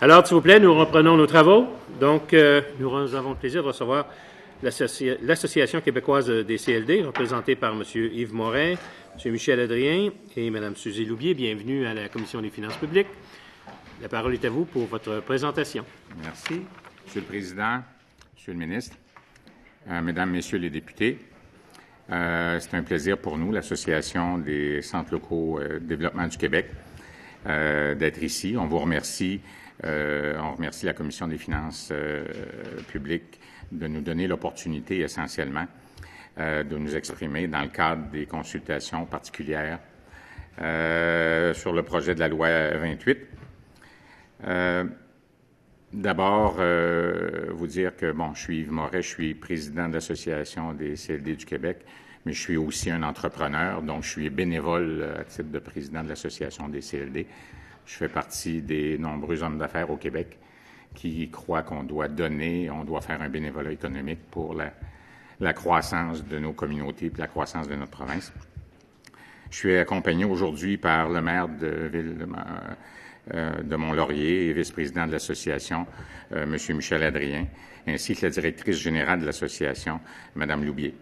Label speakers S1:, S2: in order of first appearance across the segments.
S1: Alors, s'il vous plaît, nous reprenons nos travaux. Donc, nous avons le plaisir de recevoir l'Association québécoise des CLD, représentée par M. Yves Morin, M. Michel Adrien et Mme Suzy Loubier. Bienvenue à la Commission des finances publiques. La parole est à vous pour votre présentation.
S2: Merci. Monsieur le Président, Monsieur le ministre, Mesdames, Messieurs les députés, c'est un plaisir pour nous, l'Association des centres locaux de développement du Québec, d'être ici. On vous remercie. On remercie la Commission des finances publiques de nous donner l'opportunité essentiellement de nous exprimer dans le cadre des consultations particulières sur le projet de la loi 28. D'abord, vous dire que, bon, je suis Yves Morin, je suis président de l'Association des CLD du Québec, mais je suis aussi un entrepreneur, donc je suis bénévole à titre de président de l'Association des CLD. Je fais partie des nombreux hommes d'affaires au Québec qui croient qu'on doit donner, on doit faire un bénévolat économique pour la croissance de nos communautés et la croissance de notre province. Je suis accompagné aujourd'hui par le maire de ville de Mont-Laurier et vice-président de l'association, M. Michel Adrien, ainsi que la directrice générale de l'association, Mme Loubier.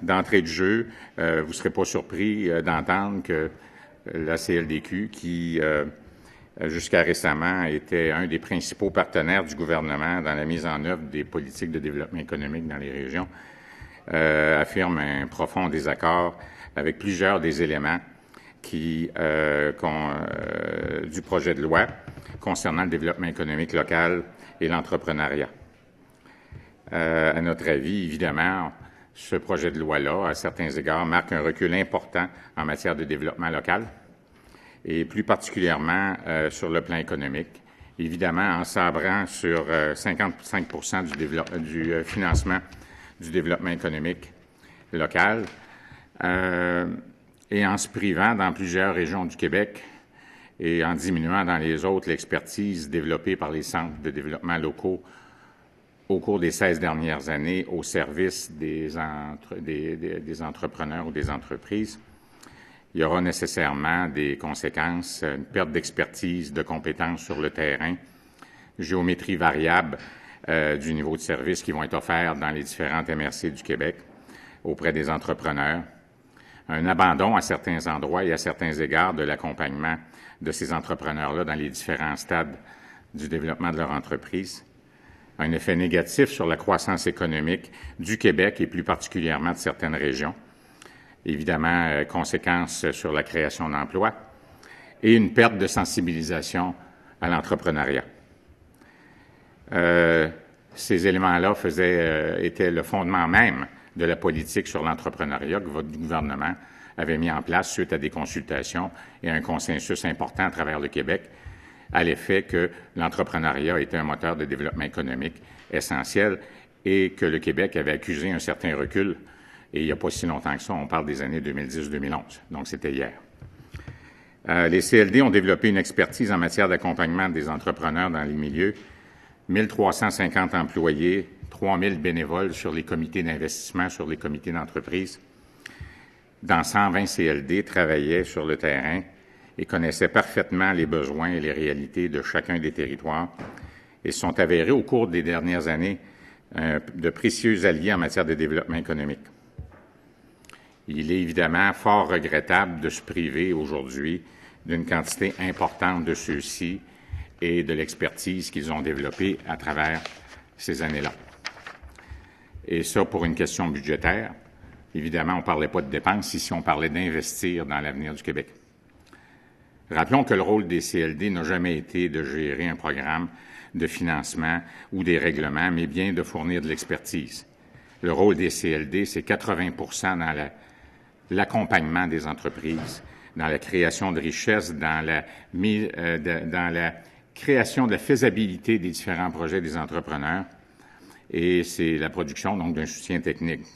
S2: D'entrée de jeu, vous ne serez pas surpris d'entendre que la CLDQ, qui jusqu'à récemment était un des principaux partenaires du gouvernement dans la mise en œuvre des politiques de développement économique dans les régions, affirme un profond désaccord avec plusieurs des éléments du projet de loi concernant le développement économique local et l'entrepreneuriat. À notre avis, évidemment, ce projet de loi-là, à certains égards, marque un recul important en matière de développement local et plus particulièrement sur le plan économique. Évidemment, en sabrant sur 55 du financement du développement économique local et en se privant dans plusieurs régions du Québec et en diminuant dans les autres l'expertise développée par les centres de développement locaux au cours des 16 dernières années au service des entrepreneurs ou des entreprises, il y aura nécessairement des conséquences, une perte d'expertise, de compétences sur le terrain, géométrie variable du niveau de service qui vont être offerts dans les différentes MRC du Québec auprès des entrepreneurs, un abandon à certains endroits et à certains égards de l'accompagnement de ces entrepreneurs-là dans les différents stades du développement de leur entreprise, un effet négatif sur la croissance économique du Québec et plus particulièrement de certaines régions, évidemment, conséquences sur la création d'emplois et une perte de sensibilisation à l'entrepreneuriat. Ces éléments-là étaient le fondement même de la politique sur l'entrepreneuriat que votre gouvernement avait mis en place suite à des consultations et un consensus important à travers le Québec, à l'effet que l'entrepreneuriat était un moteur de développement économique essentiel et que le Québec avait accusé un certain recul. Et il n'y a pas si longtemps que ça, on parle des années 2010-2011, donc c'était hier. Les CLD ont développé une expertise en matière d'accompagnement des entrepreneurs dans les milieux, 1350 employés, 3000 bénévoles sur les comités d'investissement, sur les comités d'entreprise. Dans 120 CLD travaillaient sur le terrain et connaissaient parfaitement les besoins et les réalités de chacun des territoires et se sont avérés au cours des dernières années de précieux alliés en matière de développement économique. Il est évidemment fort regrettable de se priver aujourd'hui d'une quantité importante de ceux-ci et de l'expertise qu'ils ont développée à travers ces années-là. Et ça, pour une question budgétaire, évidemment, on ne parlait pas de dépenses, ici on parlait d'investir dans l'avenir du Québec. Rappelons que le rôle des CLD n'a jamais été de gérer un programme de financement ou des règlements, mais bien de fournir de l'expertise. Le rôle des CLD, c'est 80% dans l'accompagnement des entreprises, dans la création de richesses, dans la création de la faisabilité des différents projets des entrepreneurs, et c'est la production donc d'un soutien technique.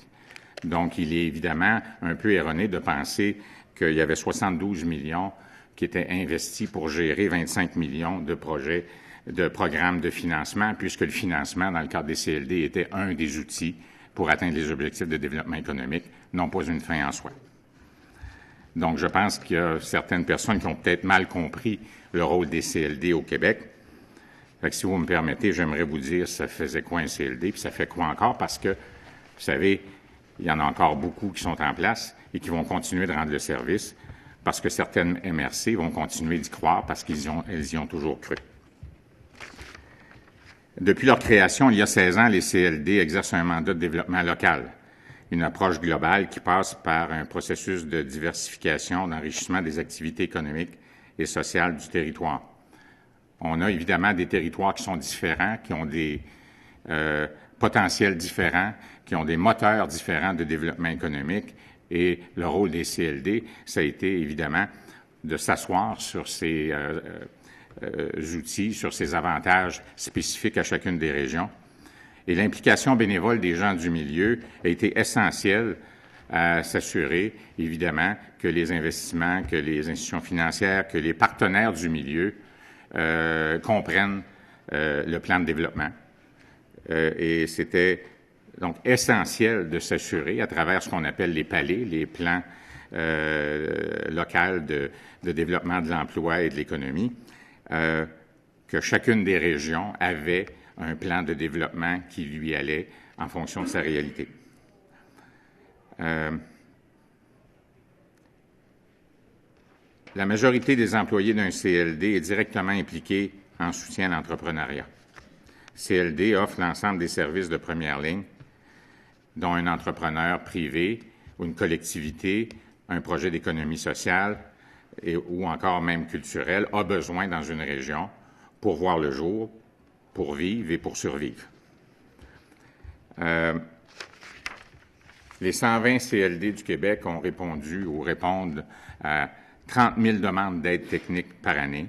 S2: Donc, il est évidemment un peu erroné de penser qu'il y avait 72 millions qui étaient investis pour gérer 25 millions de projets, de programmes de financement, puisque le financement, dans le cadre des CLD, était un des outils pour atteindre les objectifs de développement économique, non pas une fin en soi. Donc, je pense qu'il y a certaines personnes qui ont peut-être mal compris le rôle des CLD au Québec. Fait que si vous me permettez, j'aimerais vous dire ça faisait quoi un CLD, puis ça fait quoi encore, parce que, vous savez, il y en a encore beaucoup qui sont en place et qui vont continuer de rendre le service, parce que certaines MRC vont continuer d'y croire parce qu'elles y ont toujours cru. Depuis leur création, il y a 16 ans, les CLD exercent un mandat de développement local, une approche globale qui passe par un processus de diversification, d'enrichissement des activités économiques et sociales du territoire. On a évidemment des territoires qui sont différents, qui ont des potentiels différents, qui ont des moteurs différents de développement économique, et le rôle des CLD, ça a été évidemment de s'asseoir sur ces outils, sur ces avantages spécifiques à chacune des régions. Et l'implication bénévole des gens du milieu a été essentielle à s'assurer, évidemment, que les investissements, que les institutions financières, que les partenaires du milieu comprennent le plan de développement. Et c'était donc essentiel de s'assurer, à travers ce qu'on appelle les palais, les plans locaux de développement de l'emploi et de l'économie, que chacune des régions avait un plan de développement qui lui allait en fonction de sa réalité. La majorité des employés d'un CLD est directement impliquée en soutien à l'entrepreneuriat. CLD offre l'ensemble des services de première ligne, dont un entrepreneur privé ou une collectivité, un projet d'économie sociale ou encore même culturelle a besoin dans une région pour voir le jour, pour vivre et pour survivre. Les 120 CLD du Québec ont répondu ou répondent à 30 000 demandes d'aide technique par année.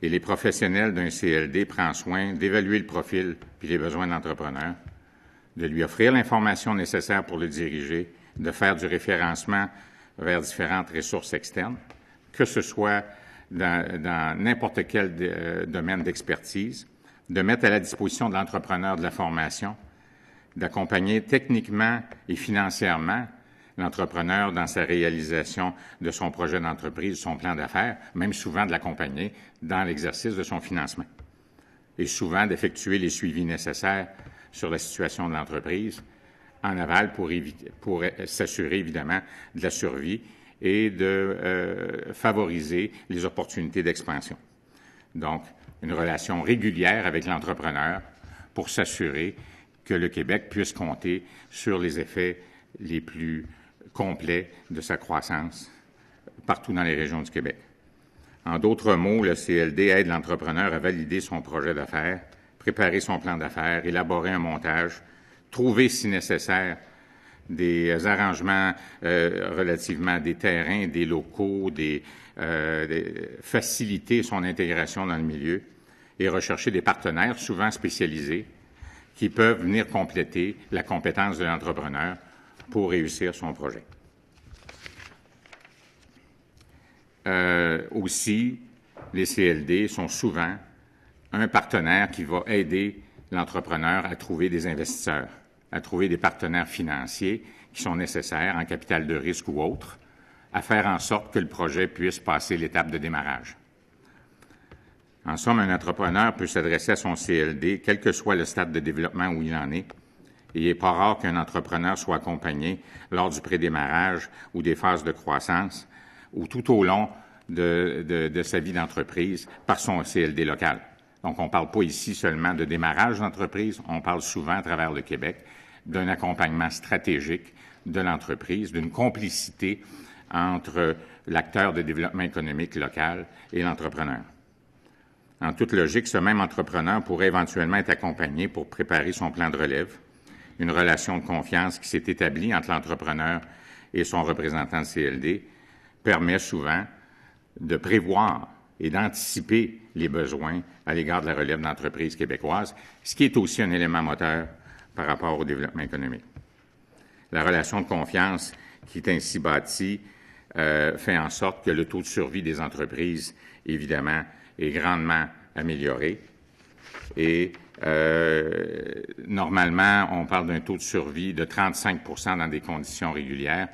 S2: Et les professionnels d'un CLD prennent soin d'évaluer le profil puis les besoins de l'entrepreneur, de lui offrir l'information nécessaire pour le diriger, de faire du référencement vers différentes ressources externes, que ce soit dans n'importe quel domaine d'expertise, de mettre à la disposition de l'entrepreneur de la formation, d'accompagner techniquement et financièrement l'entrepreneur dans sa réalisation de son projet d'entreprise, son plan d'affaires, même souvent de l'accompagner dans l'exercice de son financement. Et souvent d'effectuer les suivis nécessaires sur la situation de l'entreprise en aval pour s'assurer évidemment de la survie et de favoriser les opportunités d'expansion. Donc, une relation régulière avec l'entrepreneur pour s'assurer que le Québec puisse compter sur les effets les plus complets de sa croissance partout dans les régions du Québec. En d'autres mots, le CLD aide l'entrepreneur à valider son projet d'affaires, préparer son plan d'affaires, élaborer un montage, trouver, si nécessaire, des arrangements relativement à des terrains, des locaux, faciliter son intégration dans le milieu et rechercher des partenaires souvent spécialisés qui peuvent venir compléter la compétence de l'entrepreneur pour réussir son projet. Aussi, les CLD sont souvent un partenaire qui va aider l'entrepreneur à trouver des investisseurs, à trouver des partenaires financiers qui sont nécessaires en capital de risque ou autre, à faire en sorte que le projet puisse passer l'étape de démarrage. En somme, un entrepreneur peut s'adresser à son CLD, quel que soit le stade de développement où il en est. Et il n'est pas rare qu'un entrepreneur soit accompagné lors du prédémarrage ou des phases de croissance ou tout au long de sa vie d'entreprise par son CLD local. Donc, on ne parle pas ici seulement de démarrage d'entreprise, on parle souvent à travers le Québec d'un accompagnement stratégique de l'entreprise, d'une complicité entre l'acteur de développement économique local et l'entrepreneur. En toute logique, ce même entrepreneur pourrait éventuellement être accompagné pour préparer son plan de relève, une relation de confiance qui s'est établie entre l'entrepreneur et son représentant de CLD permet souvent de prévoir et d'anticiper les besoins à l'égard de la relève d'entreprises québécoises, ce qui est aussi un élément moteur par rapport au développement économique. La relation de confiance qui est ainsi bâtie fait en sorte que le taux de survie des entreprises, évidemment, est grandement amélioré. Et normalement, on parle d'un taux de survie de 35 % dans des conditions régulières.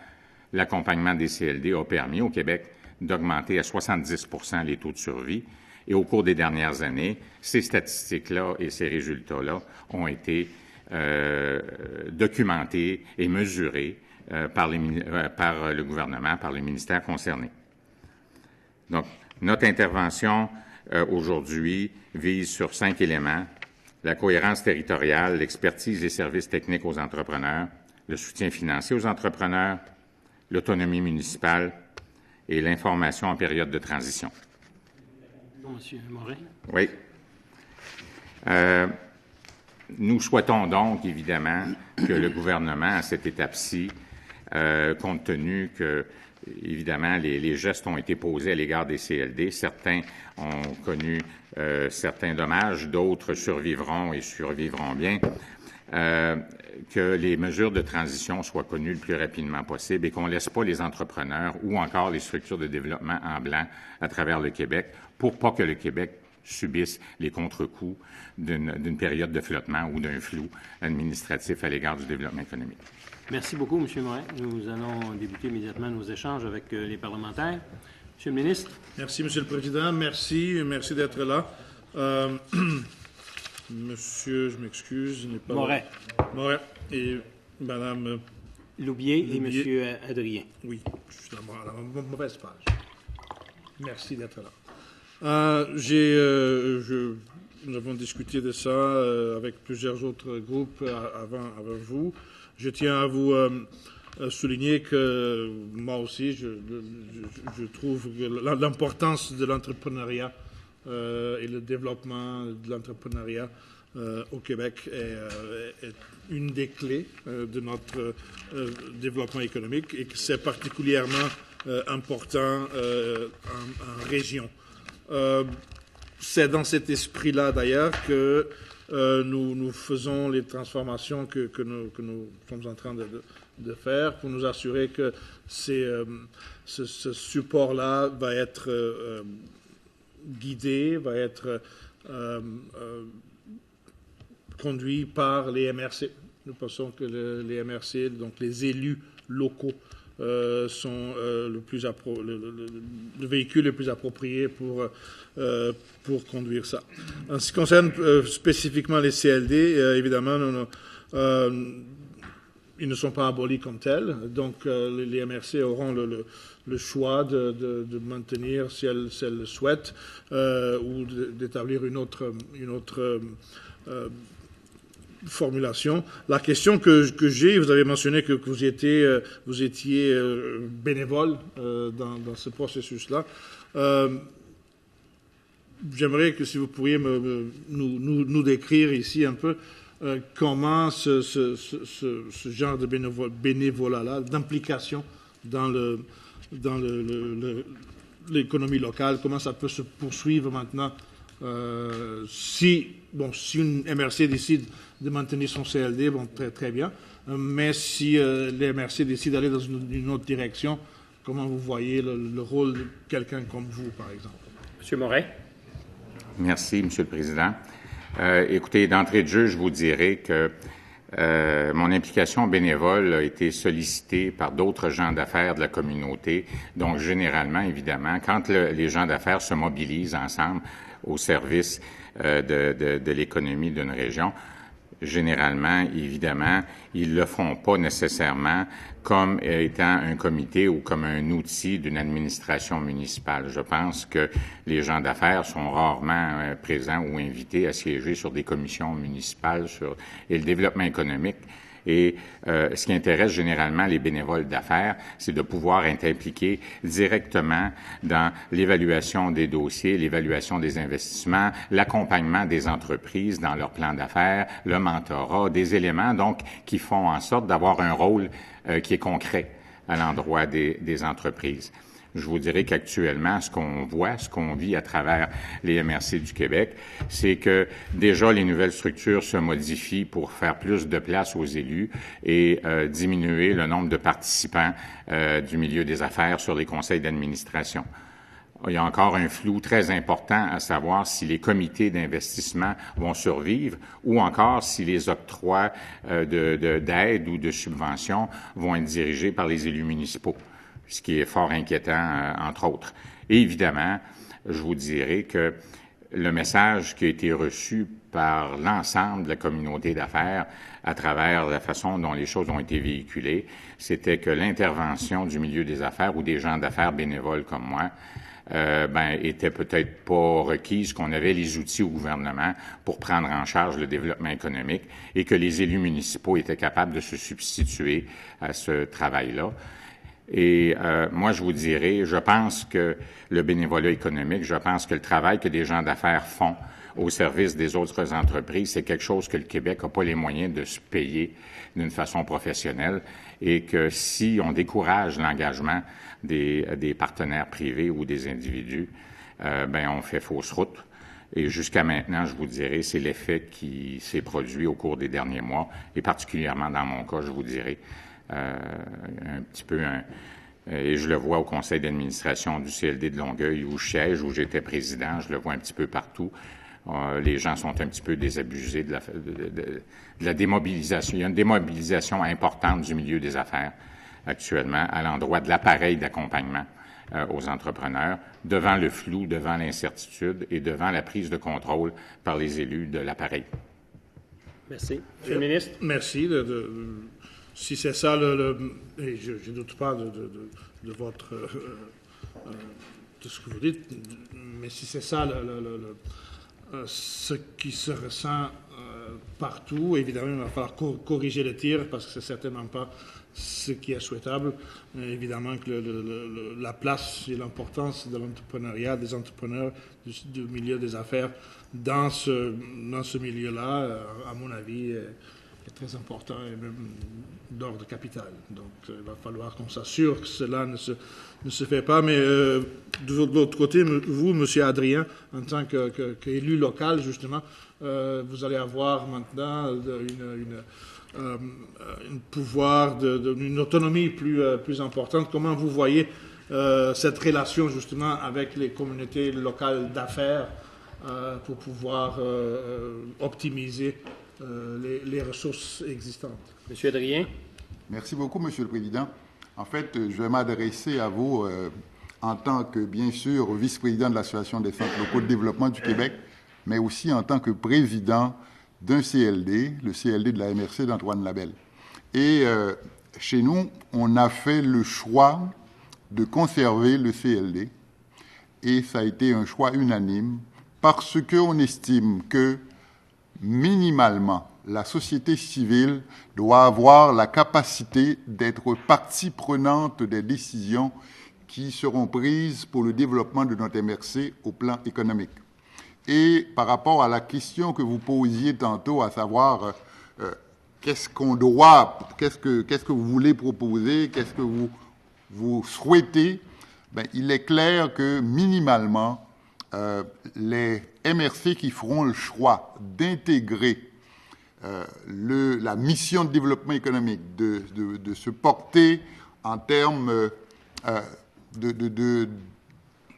S2: l'accompagnement des CLD a permis au Québec d'augmenter à 70 % les taux de survie. Et au cours des dernières années, ces statistiques-là et ces résultats-là ont été documentés et mesurés par le gouvernement, par les ministères concernés. Donc, notre intervention aujourd'hui vise sur 5 éléments: la cohérence territoriale, l'expertise des services techniques aux entrepreneurs, le soutien financier aux entrepreneurs, l'autonomie municipale et l'information en période de transition.
S1: Monsieur Morin.
S2: Oui. Nous souhaitons donc, évidemment, que le gouvernement, à cette étape-ci, compte tenu que, évidemment, les gestes ont été posés à l'égard des CLD. Certains ont connu certains dommages, d'autres survivront et survivront bien. Que les mesures de transition soient connues le plus rapidement possible et qu'on ne laisse pas les entrepreneurs ou encore les structures de développement en blanc à travers le Québec pour pas que le Québec subisse les contre-coups d'une période de flottement ou d'un flou administratif à l'égard du développement économique.
S1: Merci beaucoup, M. Morin. Nous allons débuter immédiatement nos échanges avec les parlementaires. Monsieur le ministre.
S3: Merci, Monsieur le Président. Merci d'être là. Monsieur, je m'excuse, n'est pas
S1: Morin.
S3: là. Morin et Madame
S1: Loubier et Monsieur Adrien.
S3: Oui, je suis dans la mauvaise page. Merci d'être là. Nous avons discuté de ça avec plusieurs autres groupes avant vous. Je tiens à vous souligner que moi aussi, je trouve que l'importance de l'entrepreneuriat et le développement de l'entrepreneuriat au Québec est une des clés de notre développement économique et que c'est particulièrement important en région. C'est dans cet esprit-là, d'ailleurs, que nous faisons les transformations que nous sommes en train de faire pour nous assurer que ce support-là va être guidé, va être conduit par les MRC. Nous pensons que les MRC, donc les élus locaux, sont le véhicule le plus approprié pour conduire ça. En ce qui concerne spécifiquement les CLD, évidemment, ils ne sont pas abolis comme tels, donc les MRC auront le choix de maintenir, si elles le souhaitent, ou d'établir une autre formulation. La question que j'ai, vous avez mentionné que vous étiez bénévole dans ce processus-là. J'aimerais que si vous pourriez nous décrire ici un peu comment ce genre de bénévolat-là, d'implication dans l'économie locale, comment ça peut se poursuivre maintenant si une MRC décide de maintenir son CLD, bon, très bien, mais si les MRC décident d'aller dans une autre direction, comment vous voyez le rôle de quelqu'un comme vous, par exemple?
S1: Monsieur Morin.
S2: Merci, Monsieur le Président. Écoutez, d'entrée de jeu, je vous dirais que mon implication bénévole a été sollicitée par d'autres gens d'affaires de la communauté. Donc, généralement, évidemment, quand les gens d'affaires se mobilisent ensemble au service de l'économie d'une région, généralement, évidemment, ils le font pas nécessairement comme étant un comité ou comme un outil d'une administration municipale. Je pense que les gens d'affaires sont rarement présents ou invités à siéger sur des commissions municipales et le développement économique. Et ce qui intéresse généralement les bénévoles d'affaires, c'est de pouvoir être impliqués directement dans l'évaluation des dossiers, l'évaluation des investissements, l'accompagnement des entreprises dans leur plan d'affaires, le mentorat, des éléments donc qui font en sorte d'avoir un rôle qui est concret à l'endroit des entreprises. Je vous dirais qu'actuellement, ce qu'on vit à travers les MRC du Québec, c'est que déjà les nouvelles structures se modifient pour faire plus de place aux élus et diminuer le nombre de participants du milieu des affaires sur les conseils d'administration. il y a encore un flou très important à savoir si les comités d'investissement vont survivre ou encore si les octrois d'aide ou de subventions vont être dirigés par les élus municipaux, ce qui est fort inquiétant, entre autres. Et évidemment, je vous dirais que le message qui a été reçu par l'ensemble de la communauté d'affaires à travers la façon dont les choses ont été véhiculées, c'était que l'intervention du milieu des affaires ou des gens d'affaires bénévoles comme moi était peut-être pas requise, qu'on avait les outils au gouvernement pour prendre en charge le développement économique et que les élus municipaux étaient capables de se substituer à ce travail-là. Et moi, je vous dirais, je pense que le bénévolat économique, je pense que le travail que des gens d'affaires font au service des autres entreprises, c'est quelque chose que le Québec n'a pas les moyens de se payer d'une façon professionnelle et que si on décourage l'engagement des partenaires privés ou des individus, on fait fausse route. Et jusqu'à maintenant, je vous dirais, c'est l'effet qui s'est produit au cours des derniers mois, et particulièrement dans mon cas, je vous dirais, un petit peu, et je le vois au conseil d'administration du CLD de Longueuil où je siège, où j'étais président, je le vois un petit peu partout. Les gens sont un petit peu désabusés de la démobilisation. Il y a une démobilisation importante du milieu des affaires actuellement à l'endroit de l'appareil d'accompagnement aux entrepreneurs, devant le flou, devant l'incertitude et devant la prise de contrôle par les élus de l'appareil.
S1: Merci. Monsieur le ministre.
S3: Merci. Si c'est ça, et je ne doute pas de votre de ce que vous dites, mais si c'est ça ce qui se ressent partout, évidemment, il va falloir corriger le tir parce que c'est certainement pas ce qui est souhaitable. Évidemment que la place et l'importance de l'entrepreneuriat, des entrepreneurs, du milieu des affaires dans ce milieu-là, à mon avis, est très important et même d'ordre capital. Donc, il va falloir qu'on s'assure que cela ne se fait pas. Mais de l'autre côté, vous, M. Adrien, en tant qu'élu local, justement, vous allez avoir maintenant un pouvoir, une autonomie plus importante. Comment vous voyez cette relation, justement, avec les communautés locales d'affaires pour pouvoir optimiser les ressources existantes?
S1: Monsieur Adrien.
S4: Merci beaucoup, Monsieur le Président. En fait, je vais m'adresser à vous en tant que, bien sûr, vice-président de l'Association des centres locaux de développement du Québec, mais aussi en tant que président d'un CLD, le CLD de la MRC d'Antoine Labelle. Et chez nous, on a fait le choix de conserver le CLD, et ça a été un choix unanime, parce qu'on estime que, minimalement, la société civile doit avoir la capacité d'être partie prenante des décisions qui seront prises pour le développement de notre MRC au plan économique. Et par rapport à la question que vous posiez tantôt, à savoir qu'est-ce qu'on doit, qu'est-ce que vous voulez proposer, qu'est-ce que vous souhaitez, il est clair que minimalement, les MRC qui feront le choix d'intégrer la mission de développement économique, de se porter en termes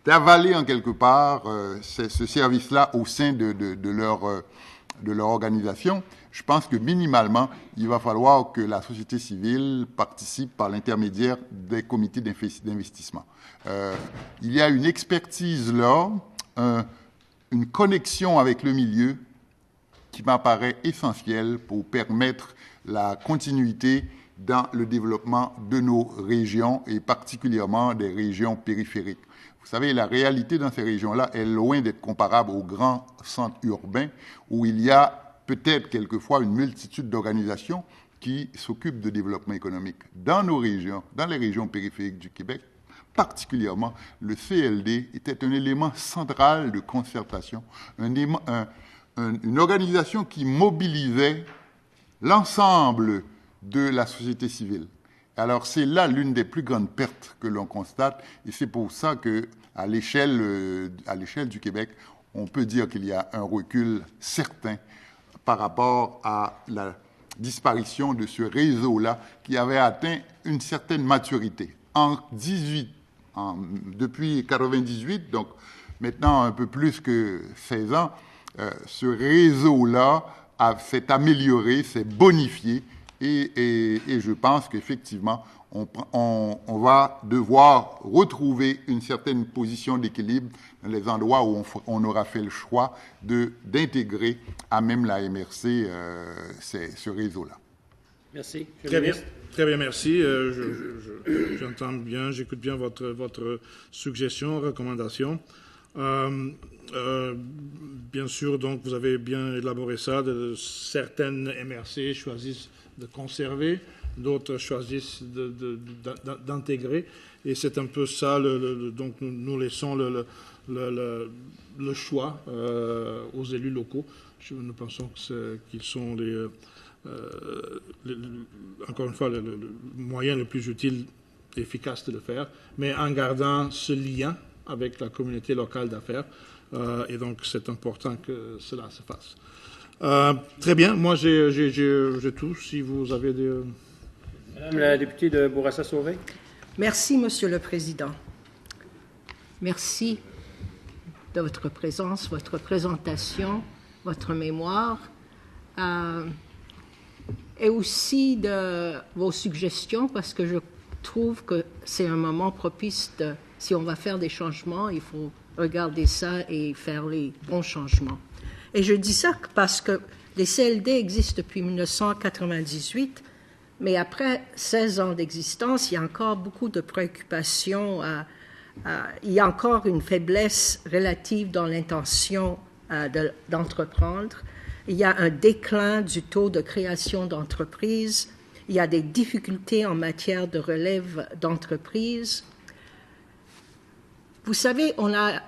S4: d'avaler en quelque part ce service-là au sein de leur organisation, je pense que minimalement, il va falloir que la société civile participe par l'intermédiaire des comités d'investissement. Il y a une expertise là, une connexion avec le milieu qui m'apparaît essentielle pour permettre la continuité dans le développement de nos régions et particulièrement des régions périphériques. Vous savez, la réalité dans ces régions-là est loin d'être comparable aux grands centres urbains où il y a peut-être quelquefois une multitude d'organisations qui s'occupent de développement économique. Dans nos régions, dans les régions périphériques du Québec, particulièrement, le CLD était un élément central de concertation, une organisation qui mobilisait l'ensemble de la société civile. Alors, c'est là l'une des plus grandes pertes que l'on constate, et c'est pour ça qu'à l'échelle du Québec, on peut dire qu'il y a un recul certain par rapport à la disparition de ce réseau-là qui avait atteint une certaine maturité. En depuis 1998, donc maintenant un peu plus que 16 ans, ce réseau-là s'est amélioré, s'est bonifié, et je pense qu'effectivement, on va devoir retrouver une certaine position d'équilibre dans les endroits où on aura fait le choix d'intégrer à même la MRC ce réseau-là.
S1: Merci.
S3: Très bien. Très bien, merci. J'entends bien, j'écoute bien votre suggestion, recommandation. Bien sûr, donc, vous avez bien élaboré ça. Certaines MRC choisissent de conserver, d'autres choisissent d'intégrer. Et c'est un peu ça, donc nous laissons le choix aux élus locaux. Nous pensons qu'ils sont encore une fois, le moyen le plus utile et efficace de le faire, mais en gardant ce lien avec la communauté locale d'affaires. Et donc, c'est important que cela se fasse. Très bien. Moi, j'ai tout. Si vous avez des...
S1: Madame la députée de Bourassa-Sauvé.
S5: Merci, Monsieur le Président. Merci de votre présence, votre présentation, votre mémoire, et aussi de vos suggestions, parce que je trouve que c'est un moment propice si on va faire des changements, il faut regarder ça et faire les bons changements. Et je dis ça parce que les CLD existent depuis 1998, mais après 16 ans d'existence, il y a encore beaucoup de préoccupations, il y a encore une faiblesse relative dans l'intention d'entreprendre. Il y a un déclin du taux de création d'entreprises. Il y a des difficultés en matière de relève d'entreprises. Vous savez, on a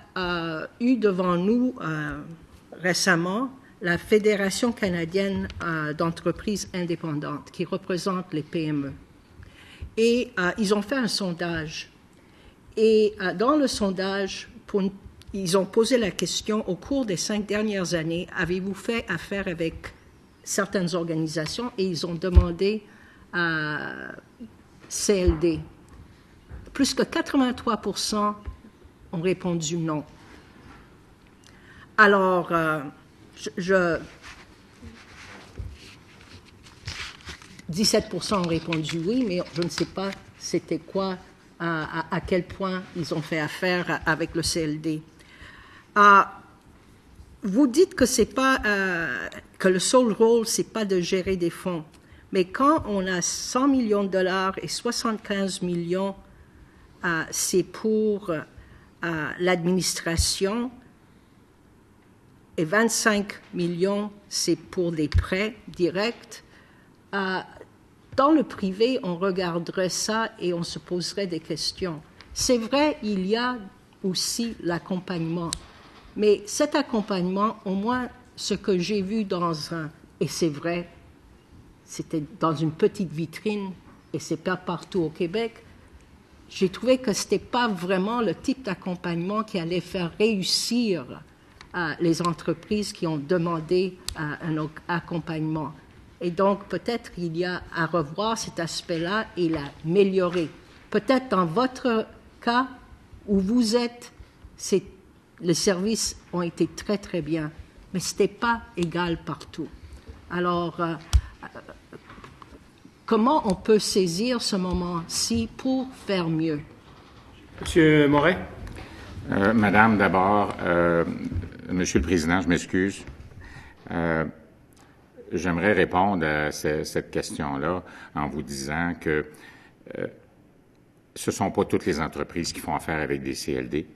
S5: eu devant nous récemment la Fédération canadienne d'entreprises indépendantes qui représente les PME. Et ils ont fait un sondage. Et dans le sondage, ils ont posé la question, au cours des 5 dernières années, avez-vous fait affaire avec certaines organisations? Et ils ont demandé à CLD. Plus que 83% ont répondu non. Alors, 17% ont répondu oui, mais je ne sais pas c'était quoi, à quel point ils ont fait affaire avec le CLD. Vous dites que c'est pas que le seul rôle c'est pas de gérer des fonds, mais quand on a 100 millions de dollars et 75 millions, c'est pour l'administration et 25 millions c'est pour des prêts directs. Dans le privé, on regarderait ça et on se poserait des questions. C'est vrai, il y a aussi l'accompagnement. Mais cet accompagnement, au moins ce que j'ai vu et c'est vrai, c'était dans une petite vitrine, et c'est pas partout au Québec, j'ai trouvé que ce n'était pas vraiment le type d'accompagnement qui allait faire réussir les entreprises qui ont demandé un accompagnement. Et donc, peut-être il y a à revoir cet aspect-là et l'améliorer. Peut-être dans votre cas où vous êtes, les services ont été très, très bien, mais ce n'était pas égal partout. Alors, comment on peut saisir ce moment-ci pour faire mieux?
S1: Monsieur Morin.
S2: Madame, d'abord, Monsieur le Président, je m'excuse. J'aimerais répondre à cette question-là en vous disant que ce ne sont pas toutes les entreprises qui font affaire avec des CLD.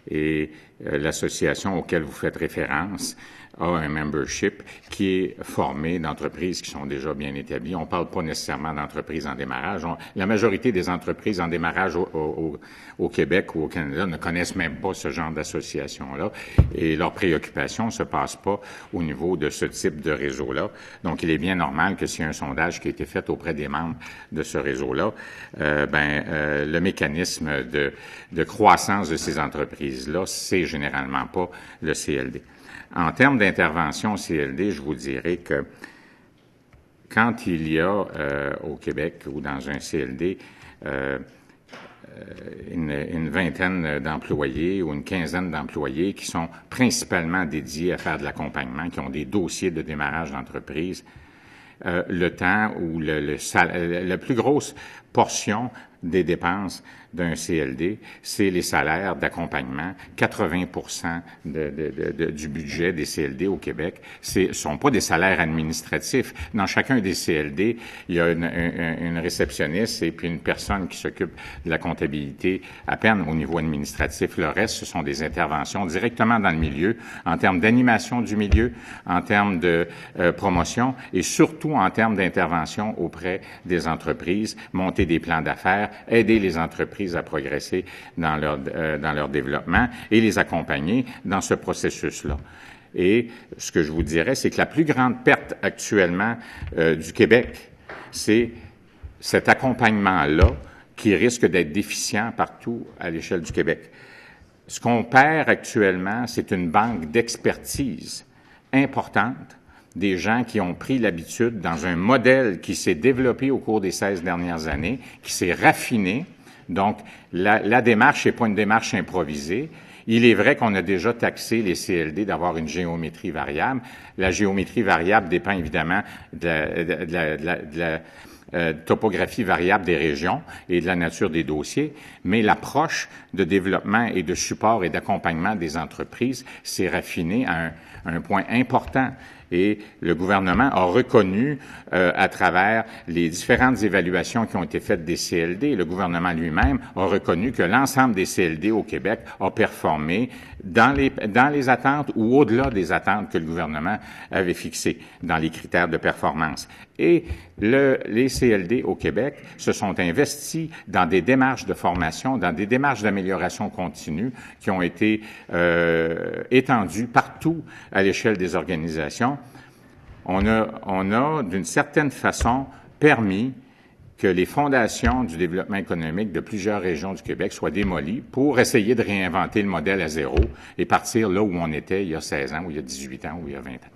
S2: Et l'association auquel vous faites référence a un membership qui est formé d'entreprises qui sont déjà bien établies. On ne parle pas nécessairement d'entreprises en démarrage. La majorité des entreprises en démarrage au Québec ou au Canada ne connaissent même pas ce genre d'association-là et leurs préoccupations ne se passent pas au niveau de ce type de réseau-là. Donc, il est bien normal que s'il y a un sondage qui a été fait auprès des membres de ce réseau-là, le mécanisme de croissance de ces entreprises-là, c'est généralement pas le CLD. En termes d'intervention CLD, je vous dirais que quand il y a au Québec ou dans un CLD une vingtaine d'employés ou une quinzaine d'employés qui sont principalement dédiés à faire de l'accompagnement, qui ont des dossiers de démarrage d'entreprise. Le temps où la plus grosse portion des dépenses d'un CLD, c'est les salaires d'accompagnement. 80% du budget des CLD au Québec, sont pas des salaires administratifs. Dans chacun des CLD, il y a une réceptionniste et puis une personne qui s'occupe de la comptabilité à peine au niveau administratif. Le reste, ce sont des interventions directement dans le milieu, en termes d'animation du milieu, en termes de promotion et surtout en termes d'intervention auprès des entreprises, monter des plans d'affaires, aider les entreprises à progresser dans leur développement et les accompagner dans ce processus-là. Et ce que je vous dirais, c'est que la plus grande perte actuellement du Québec, c'est cet accompagnement-là qui risque d'être déficient partout à l'échelle du Québec. Ce qu'on perd actuellement, c'est une banque d'expertise importante, des gens qui ont pris l'habitude dans un modèle qui s'est développé au cours des 16 dernières années, qui s'est raffiné. Donc, la démarche n'est pas une démarche improvisée. Il est vrai qu'on a déjà taxé les CLD d'avoir une géométrie variable. La géométrie variable dépend évidemment de la topographie variable des régions et de la nature des dossiers, mais l'approche de développement et de support et d'accompagnement des entreprises s'est raffinée à un point important. Et le gouvernement a reconnu, à travers les différentes évaluations qui ont été faites des CLD, le gouvernement lui-même a reconnu que l'ensemble des CLD au Québec a performé dans les attentes ou au-delà des attentes que le gouvernement avait fixées dans les critères de performance. Et les CLD au Québec se sont investis dans des démarches de formation, dans des démarches d'amélioration continue qui ont été étendues partout à l'échelle des organisations. On a d'une certaine façon permis que les fondations du développement économique de plusieurs régions du Québec soient démolies pour essayer de réinventer le modèle à zéro et partir là où on était il y a 16 ans, ou il y a 18 ans, ou il y a 20 ans.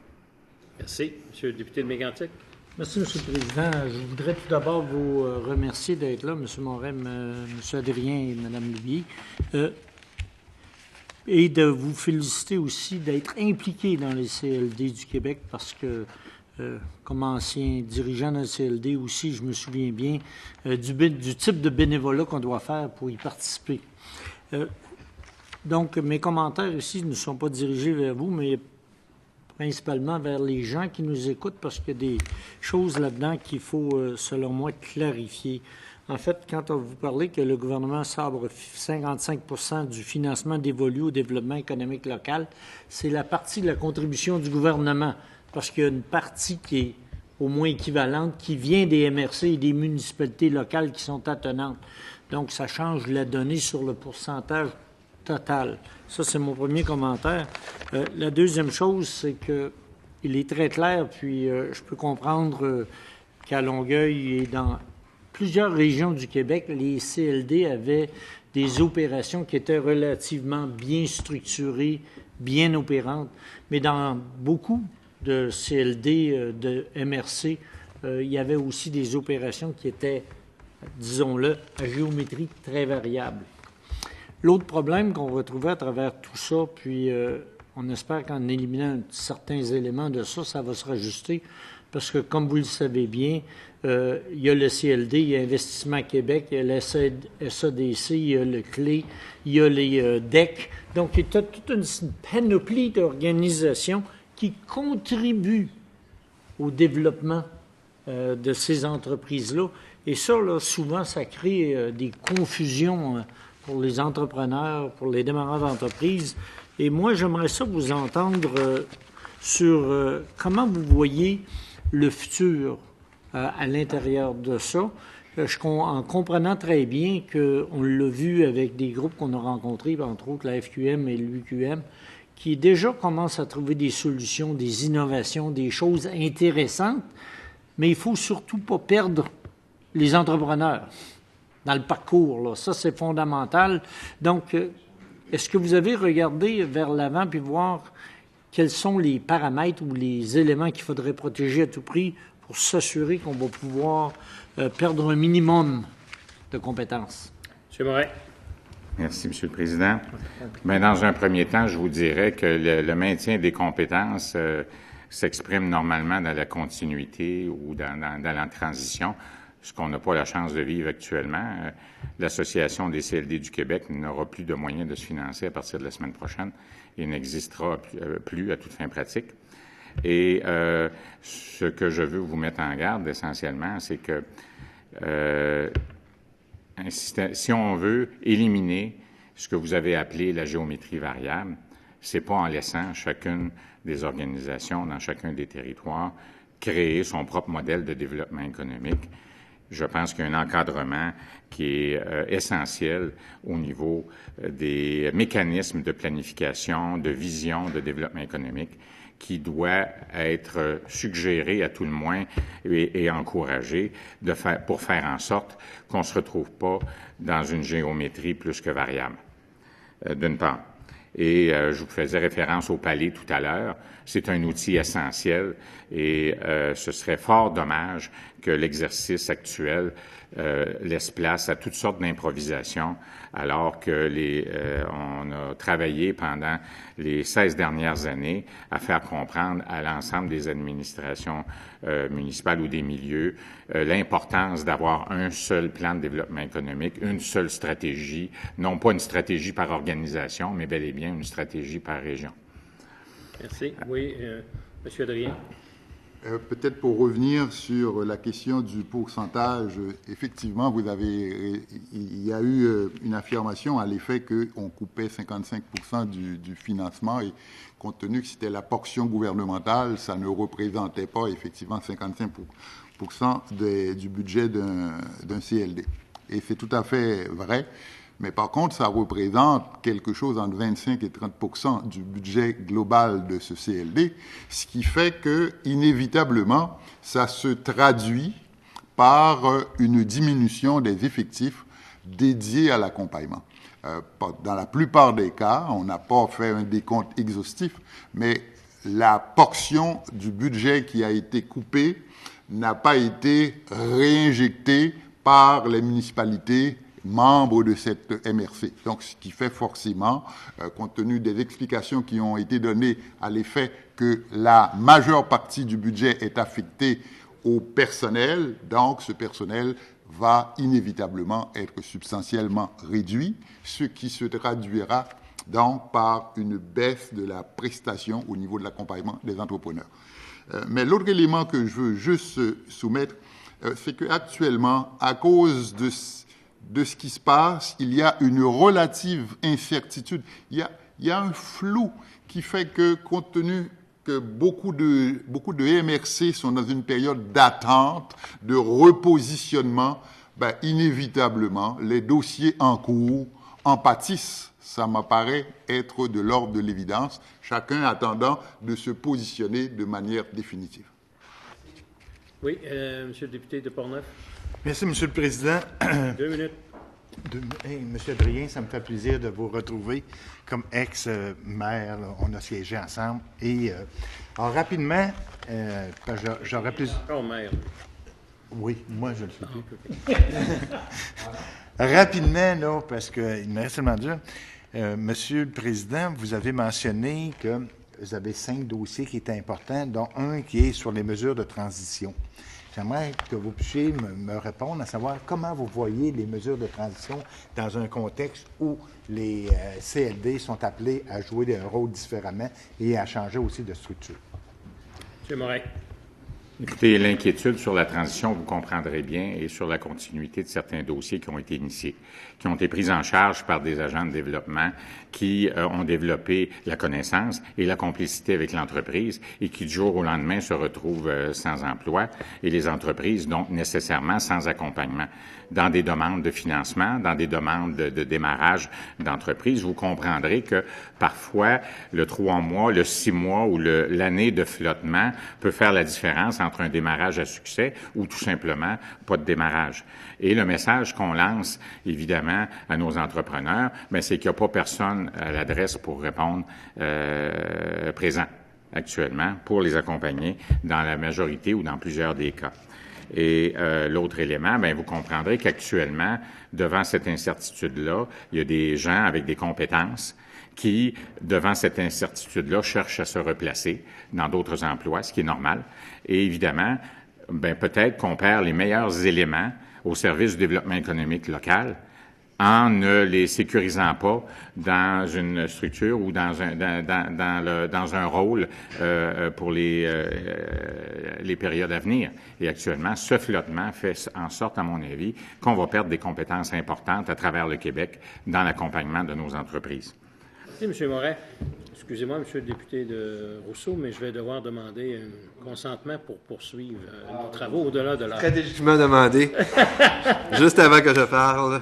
S1: Merci. Monsieur le député de Mégantic.
S6: Merci, M. le Président. Je voudrais tout d'abord vous remercier d'être là, M. Morin, M. Adrien et Mme Louvier, et de vous féliciter aussi d'être impliqué dans les CLD du Québec parce que, comme ancien dirigeant d'un CLD aussi, je me souviens bien du type de bénévolat qu'on doit faire pour y participer. Donc, mes commentaires ici ne sont pas dirigés vers vous, mais principalement vers les gens qui nous écoutent parce qu'il y a des choses là-dedans qu'il faut, selon moi, clarifier. En fait, quand on vous parlez que le gouvernement sabre 55% du financement dévolu au développement économique local, c'est la partie de la contribution du gouvernement, parce qu'il y a une partie qui est au moins équivalente, qui vient des MRC et des municipalités locales qui sont attenantes. Donc, ça change la donnée sur le pourcentage total. Ça, c'est mon premier commentaire. La deuxième chose, c'est qu'il est très clair, puis je peux comprendre qu'à Longueuil et dans plusieurs régions du Québec, les CLD avaient des opérations qui étaient relativement bien structurées, bien opérantes, mais dans beaucoup de CLD, de MRC, il y avait aussi des opérations qui étaient, disons-le, à géométrie très variable. L'autre problème qu'on retrouvait à travers tout ça, puis on espère qu'en éliminant certains éléments de ça, ça va se rajuster, parce que, comme vous le savez bien, il y a le CLD, il y a Investissement Québec, il y a le SADC, il y a le CLE, il y a les DEC. Donc, il y a toute une panoplie d'organisations qui contribuent au développement de ces entreprises-là. Et ça, là, souvent, ça crée des confusions pour les entrepreneurs, pour les démarreurs d'entreprise. Et moi, j'aimerais ça vous entendre sur comment vous voyez le futur à l'intérieur de ça, en comprenant très bien qu'on l'a vu avec des groupes qu'on a rencontrés, entre autres la FQM et l'UQM, qui déjà commencent à trouver des solutions, des innovations, des choses intéressantes, mais il ne faut surtout pas perdre les entrepreneurs dans le parcours, là. Ça, c'est fondamental. Donc, est-ce que vous avez regardé vers l'avant puis voir quels sont les paramètres ou les éléments qu'il faudrait protéger à tout prix pour s'assurer qu'on va pouvoir perdre un minimum de compétences?
S1: M. Morin.
S2: Merci, M. le Président. Bien, dans un premier temps, je vous dirais que le maintien des compétences s'exprime normalement dans la continuité ou dans la transition, ce qu'on n'a pas la chance de vivre actuellement. L'Association des CLD du Québec n'aura plus de moyens de se financer à partir de la semaine prochaine et n'existera plus à toute fin pratique. Et ce que je veux vous mettre en garde essentiellement, c'est que si on veut éliminer ce que vous avez appelé la géométrie variable, c'est pas en laissant chacune des organisations dans chacun des territoires créer son propre modèle de développement économique. Je pense qu'il y a un encadrement qui est essentiel au niveau des mécanismes de planification, de vision de développement économique qui doit être suggéré à tout le moins et encouragé pour faire en sorte qu'on ne se retrouve pas dans une géométrie plus que variable, d'une part. Et je vous faisais référence au palais tout à l'heure. C'est un outil essentiel et ce serait fort dommage que l'exercice actuel laisse place à toutes sortes d'improvisations alors que on a travaillé pendant les 16 dernières années à faire comprendre à l'ensemble des administrations municipales ou des milieux l'importance d'avoir un seul plan de développement économique, une seule stratégie, non pas une stratégie par organisation, mais bel et bien une stratégie par région.
S1: Merci. Oui, M. Adrien.
S4: Peut-être pour revenir sur la question du pourcentage, effectivement, il y a eu une affirmation à l'effet qu'on coupait 55% du financement et compte tenu que c'était la portion gouvernementale, ça ne représentait pas effectivement 55% du budget d'un CLD. Et c'est tout à fait vrai. Mais par contre, ça représente quelque chose entre 25 et 30% du budget global de ce CLD, ce qui fait que, inévitablement, ça se traduit par une diminution des effectifs dédiés à l'accompagnement. Dans la plupart des cas, on n'a pas fait un décompte exhaustif, mais la portion du budget qui a été coupée n'a pas été réinjectée par les municipalités membres de cette MRC. Donc, ce qui fait forcément, compte tenu des explications qui ont été données à l'effet que la majeure partie du budget est affectée au personnel, donc ce personnel va inévitablement être substantiellement réduit, ce qui se traduira donc par une baisse de la prestation au niveau de l'accompagnement des entrepreneurs. Mais l'autre élément que je veux juste soumettre, c'est qu'actuellement, à cause de ce qui se passe, il y a une relative incertitude. Il y a un flou qui fait que, compte tenu que beaucoup de MRC sont dans une période d'attente, de repositionnement, inévitablement, les dossiers en cours en pâtissent. Ça m'apparaît être de l'ordre de l'évidence, chacun attendant de se positionner de manière définitive.
S1: Oui, Monsieur le député de Portneuf.
S7: Merci, Monsieur le Président.
S1: 2 minutes.
S7: Monsieur Adrien, ça me fait plaisir de vous retrouver comme ex-maire. On a siégé ensemble. Et alors, rapidement, j'aurais plus...
S1: Oh, maire.
S7: Oui, moi, je le suis plus. Rapidement, là, parce qu'il me reste tellement de dire. Monsieur le Président, vous avez mentionné que vous avez 5 dossiers qui étaient importants, dont un qui est sur les mesures de transition. J'aimerais que vous puissiez me répondre à savoir comment vous voyez les mesures de transition dans un contexte où les CLD sont appelés à jouer un rôle différemment et à changer aussi de structure.
S1: M. Morin.
S2: Écoutez, l'inquiétude sur la transition, vous comprendrez bien, et sur la continuité de certains dossiers qui ont été initiés, qui ont été pris en charge par des agents de développement qui ont développé la connaissance et la complicité avec l'entreprise et qui, du jour au lendemain, se retrouvent sans emploi et les entreprises, donc, nécessairement sans accompagnement. Dans des demandes de financement, dans des demandes de démarrage d'entreprise, vous comprendrez que parfois, le 3 mois, le 6 mois ou l'année de flottement peut faire la différence entre un démarrage à succès ou tout simplement pas de démarrage. Et le message qu'on lance, évidemment, à nos entrepreneurs, c'est qu'il n'y a pas personne à l'adresse pour répondre présent actuellement pour les accompagner dans la majorité ou dans plusieurs des cas. Et l'autre élément, bien, vous comprendrez qu'actuellement, devant cette incertitude-là, il y a des gens avec des compétences qui, devant cette incertitude-là, cherchent à se replacer dans d'autres emplois, ce qui est normal. Et évidemment, bien, peut-être qu'on perd les meilleurs éléments au service du développement économique local en ne les sécurisant pas dans une structure ou dans un rôle pour les périodes à venir. Et actuellement, ce flottement fait en sorte, à mon avis, qu'on va perdre des compétences importantes à travers le Québec dans l'accompagnement de nos entreprises.
S1: Merci, M. Moret. Excusez-moi, M. le député de Rousseau, mais je vais devoir demander un consentement pour poursuivre nos travaux au-delà de l'heure.
S8: Très légitimement demandé. Juste avant que je parle.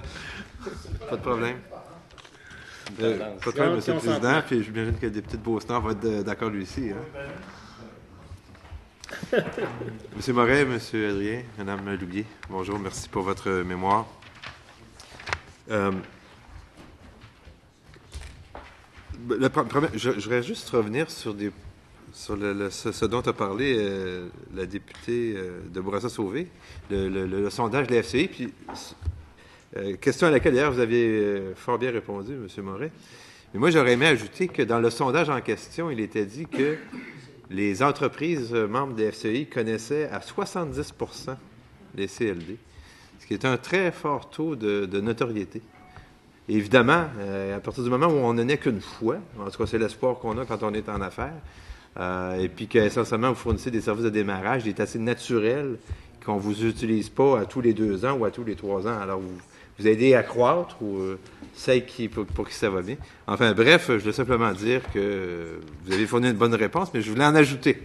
S8: Pas de problème. Pas de problème, M. le Président. Puis j'imagine que le député de Beauchamp va être d'accord lui aussi. Hein? M. Moret, M. Adrien, Mme Loubier, bonjour, merci pour votre mémoire. Je voudrais juste revenir sur ce dont a parlé la députée de Bourassa-Sauvé, le sondage de la FCI. Puis, question à laquelle, d'ailleurs, vous aviez fort bien répondu, M. Moret. Mais moi, j'aurais aimé ajouter que dans le sondage en question, il était dit que les entreprises membres de la FCI connaissaient à 70 % les CLD, ce qui est un très fort taux de notoriété. Et évidemment, à partir du moment où on n'en est qu'une fois, en tout cas, c'est l'espoir qu'on a quand on est en affaires, et puis qu'essentiellement, vous fournissez des services de démarrage, il est assez naturel qu'on ne vous utilise pas à tous les 2 ans ou à tous les 3 ans. Alors, vous aidez à croître ou c'est pour qui ça va bien. Enfin, bref, je voulais simplement dire que vous avez fourni une bonne réponse, mais je voulais en ajouter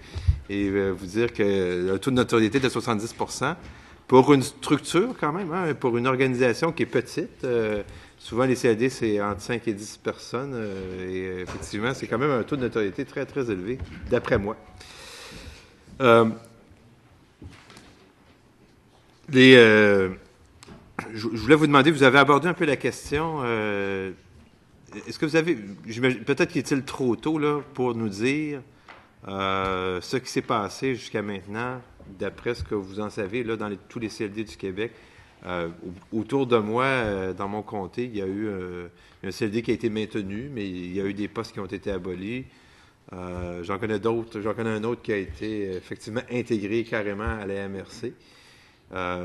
S8: et vous dire que le taux de notoriété de 70 % pour une structure quand même, hein, pour une organisation qui est petite. Souvent, les CLD, c'est entre 5 et 10 personnes. Et effectivement, c'est quand même un taux de notoriété très, très élevé, d'après moi. Je voulais vous demander, vous avez abordé un peu la question. Est-ce que vous avez... Peut-être qu'il est-il trop tôt là, pour nous dire ce qui s'est passé jusqu'à maintenant, d'après ce que vous en savez, là, dans tous les CLD du Québec. Autour de moi, dans mon comté, il y a eu un CLD qui a été maintenu, mais il y a eu des postes qui ont été abolis. J'en connais d'autres. J'en connais un autre qui a été effectivement intégré carrément à la MRC.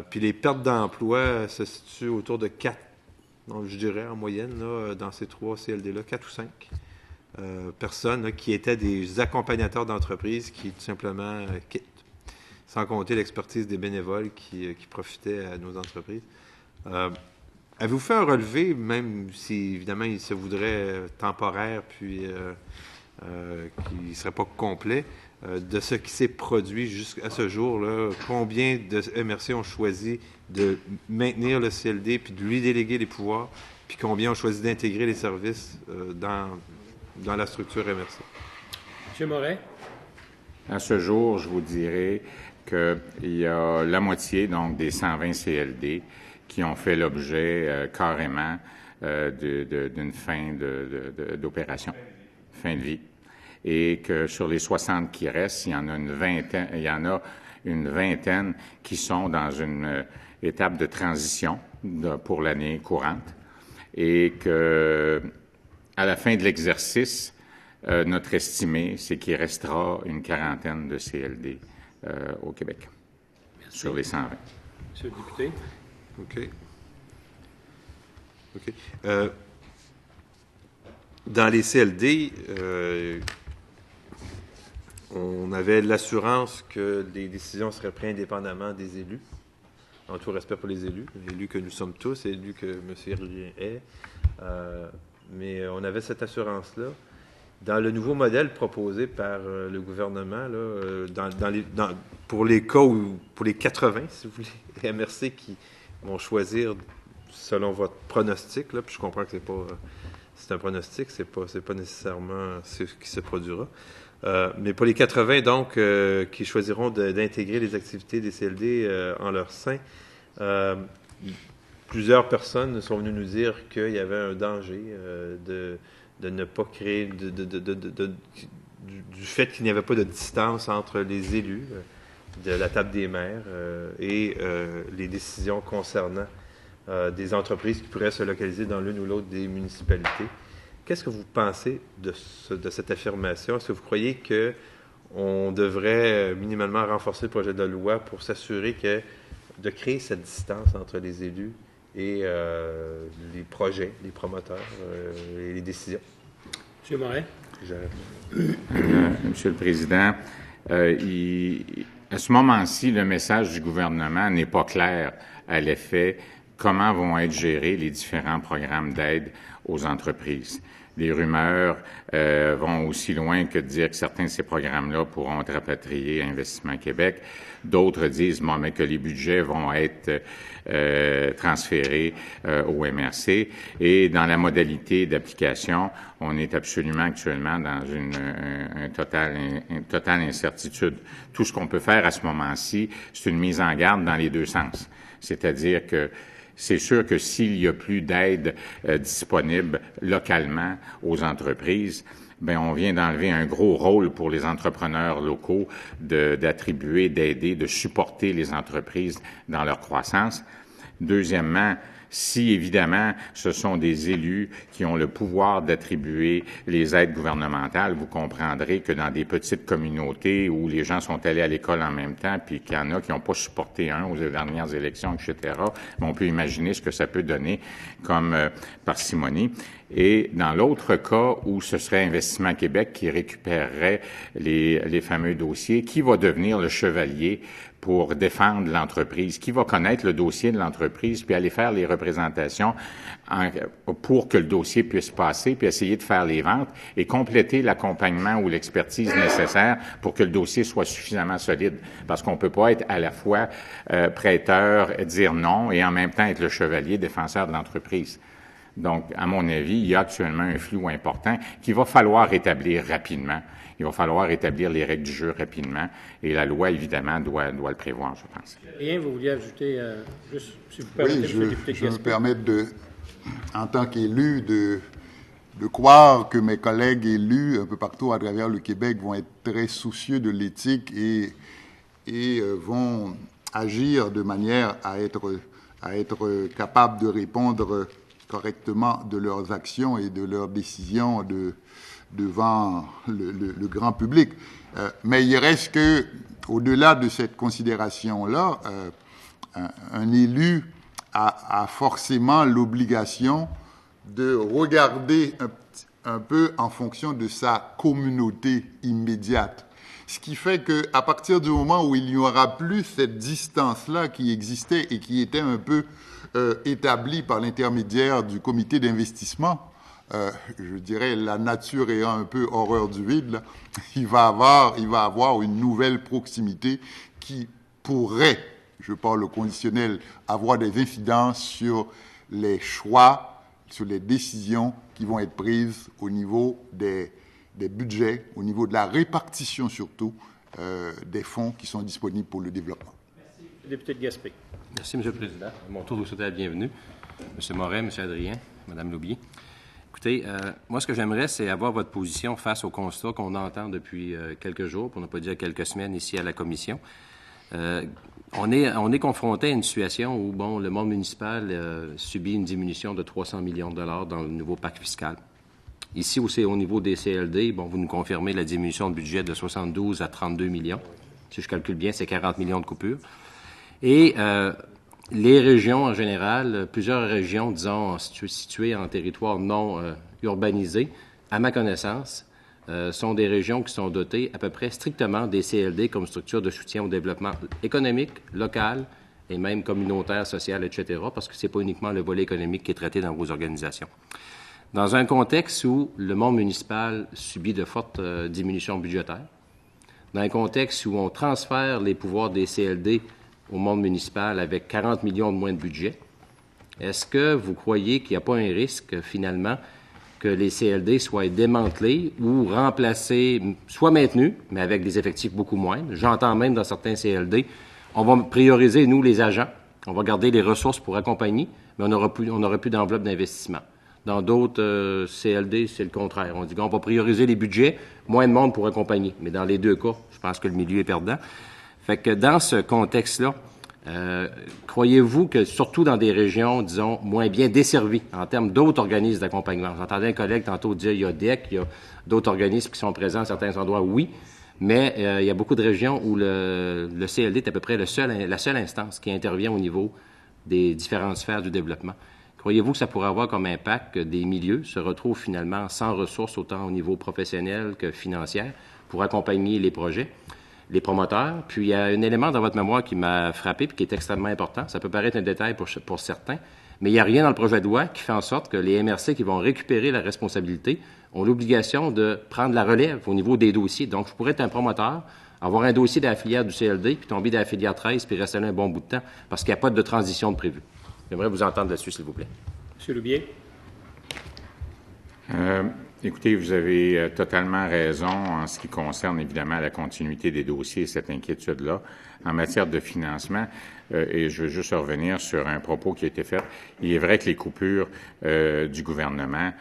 S8: Puis les pertes d'emploi se situent autour de 4, donc je dirais en moyenne, là, dans ces 3 CLD-là, 4 ou 5 personnes là, qui étaient des accompagnateurs d'entreprises qui tout simplement quittent. Sans compter l'expertise des bénévoles qui profitaient à nos entreprises. Avez-vous fait un relevé, même si, évidemment, il se voudrait temporaire, puis qui ne serait pas complet, de ce qui s'est produit jusqu'à ce jour-là? Combien de MRC ont choisi de maintenir le CLD, puis de lui déléguer les pouvoirs, puis combien ont choisi d'intégrer les services dans la structure MRC?
S1: M. Moret?
S2: À ce jour, je vous dirais qu'il y a la moitié, donc, des 120 CLD qui ont fait l'objet carrément d'une fin d'opération, fin de vie. Et que sur les 60 qui restent, il y en a une vingtaine qui sont dans une étape de transition pour l'année courante. Et que, à la fin de l'exercice, notre estimé, c'est qu'il restera une quarantaine de CLD au Québec. Merci. Sur les 120.
S1: Monsieur le député.
S8: OK. Dans les CLD, on avait l'assurance que les décisions seraient prises indépendamment des élus, en tout respect pour les élus que nous sommes tous, élus que M. Irlien est. Mais on avait cette assurance-là. Dans le nouveau modèle proposé par le gouvernement, là, pour les cas où, pour les 80, si vous voulez, les MRC qui vont choisir selon votre pronostic, là, puis je comprends que c'est un pronostic, c'est pas nécessairement ce qui se produira. Mais pour les 80, donc, qui choisiront d'intégrer les activités des CLD en leur sein, plusieurs personnes sont venues nous dire qu'il y avait un danger de ne pas créer, du fait qu'il n'y avait pas de distance entre les élus, de la table des maires et les décisions concernant des entreprises qui pourraient se localiser dans l'une ou l'autre des municipalités. Qu'est-ce que vous pensez de cette affirmation? Est-ce que vous croyez qu'on devrait minimalement renforcer le projet de loi pour s'assurer de créer cette distance entre les élus et les projets, les promoteurs et les décisions?
S1: M. Morin.
S2: Monsieur le Président, à ce moment-ci, le message du gouvernement n'est pas clair à l'effet comment vont être gérés les différents programmes d'aide aux entreprises. Les rumeurs vont aussi loin que de dire que certains de ces programmes-là pourront être rapatriés à Investissement Québec. D'autres disent mais que les budgets vont être transférés au MRC. Et dans la modalité d'application, on est absolument actuellement dans une totale incertitude. Tout ce qu'on peut faire à ce moment-ci, c'est une mise en garde dans les deux sens. C'est-à-dire que c'est sûr que s'il y a plus d'aide disponible localement aux entreprises, bien, on vient d'enlever un gros rôle pour les entrepreneurs locaux d'attribuer, d'aider, de supporter les entreprises dans leur croissance. Deuxièmement, si, évidemment, ce sont des élus qui ont le pouvoir d'attribuer les aides gouvernementales, vous comprendrez que dans des petites communautés où les gens sont allés à l'école en même temps, puis qu'il y en a qui n'ont pas supporté aux dernières élections, etc., on peut imaginer ce que ça peut donner comme parcimonie. Et dans l'autre cas où ce serait Investissement Québec qui récupérerait les fameux dossiers, qui va devenir le chevalier pour défendre l'entreprise, qui va connaître le dossier de l'entreprise, puis aller faire les représentations pour que le dossier puisse passer, puis essayer de faire les ventes et compléter l'accompagnement ou l'expertise nécessaire pour que le dossier soit suffisamment solide. Parce qu'on peut pas être à la fois prêteur, dire non, et en même temps être le chevalier défenseur de l'entreprise. Donc, à mon avis, il y a actuellement un flou important qu'il va falloir rétablir rapidement. Il va falloir établir les règles du jeu rapidement et la loi, évidemment, doit le prévoir, je pense.
S1: Rien, vous vouliez ajouter, juste, si vous permettez,
S4: oui,
S1: M. député
S4: je me
S1: Gaspé.
S4: permets en tant qu'élu, de croire que mes collègues élus un peu partout à travers le Québec vont être très soucieux de l'éthique et vont agir de manière à être capables de répondre correctement de leurs actions et de leurs décisions devant le grand public. Mais il reste que, au-delà de cette considération-là, un élu a forcément l'obligation de regarder un peu en fonction de sa communauté immédiate. Ce qui fait qu'à partir du moment où il n'y aura plus cette distance-là qui existait et qui était un peu établie par l'intermédiaire du comité d'investissement, je dirais la nature ayant un peu horreur du vide, là, il va avoir une nouvelle proximité qui pourrait, je parle au conditionnel, avoir des incidences sur les choix, sur les décisions qui vont être prises au niveau des budgets, au niveau de la répartition surtout des fonds qui sont disponibles pour le développement.
S1: Merci. Député de Gaspé.
S9: Merci, M. le Président. À mon tour de vous souhaiter la bienvenue. M. Morin, M. Adrien, Mme Loubier. Écoutez, moi, ce que j'aimerais, c'est avoir votre position face au constat qu'on entend depuis quelques jours, pour ne pas dire quelques semaines, ici à la Commission. On est confronté à une situation où, bon, le monde municipal subit une diminution de 300 millions de dollars dans le nouveau pacte fiscal. Ici, aussi, au niveau des CLD, bon, vous nous confirmez la diminution de budget de 72 à 32 millions. Si je calcule bien, c'est 40 millions de coupures. Et les régions, en général, plusieurs régions, disons, situées en territoire non urbanisé, à ma connaissance, sont des régions qui sont dotées à peu près strictement des CLD comme structure de soutien au développement économique, local et même communautaire, social, etc., parce que ce n'est pas uniquement le volet économique qui est traité dans vos organisations. Dans un contexte où le monde municipal subit de fortes diminutions budgétaires, dans un contexte où on transfère les pouvoirs des CLD au monde municipal avec 40 millions de moins de budget, est-ce que vous croyez qu'il n'y a pas un risque, finalement, que les CLD soient démantelés ou remplacés, soit maintenus, mais avec des effectifs beaucoup moindres? J'entends même dans certains CLD, on va prioriser, nous, les agents, on va garder les ressources pour accompagner, mais on n'aura plus d'enveloppe d'investissement. Dans d'autres CLD, c'est le contraire. On dit qu'on va prioriser les budgets, moins de monde pour accompagner. Mais dans les deux cas, je pense que le milieu est perdant. Fait que dans ce contexte-là, croyez-vous que, surtout dans des régions, disons, moins bien desservies en termes d'autres organismes d'accompagnement, j'entendais un collègue tantôt dire il y a DEC, il y a d'autres organismes qui sont présents à certains endroits, oui, mais il y a beaucoup de régions où le CLD est à peu près la seule instance qui intervient au niveau des différentes sphères du développement. Croyez-vous que ça pourrait avoir comme impact que des milieux se retrouvent finalement sans ressources autant au niveau professionnel que financier pour accompagner les projets, les promoteurs? Puis il y a un élément dans votre mémoire qui m'a frappé et qui est extrêmement important. Ça peut paraître un détail pour certains, mais il n'y a rien dans le projet de loi qui fait en sorte que les MRC qui vont récupérer la responsabilité ont l'obligation de prendre la relève au niveau des dossiers. Donc, je pourrais être un promoteur, avoir un dossier de la filière du CLD, puis tomber dans la filière 13, puis rester là un bon bout de temps, parce qu'il n'y a pas de transition de prévu. J'aimerais vous entendre là-dessus, s'il vous plaît.
S1: M. Loubier.
S2: Écoutez, vous avez totalement raison en ce qui concerne évidemment la continuité des dossiers et cette inquiétude-là. En matière de financement, et je veux juste revenir sur un propos qui a été fait, il est vrai que les coupures du gouvernement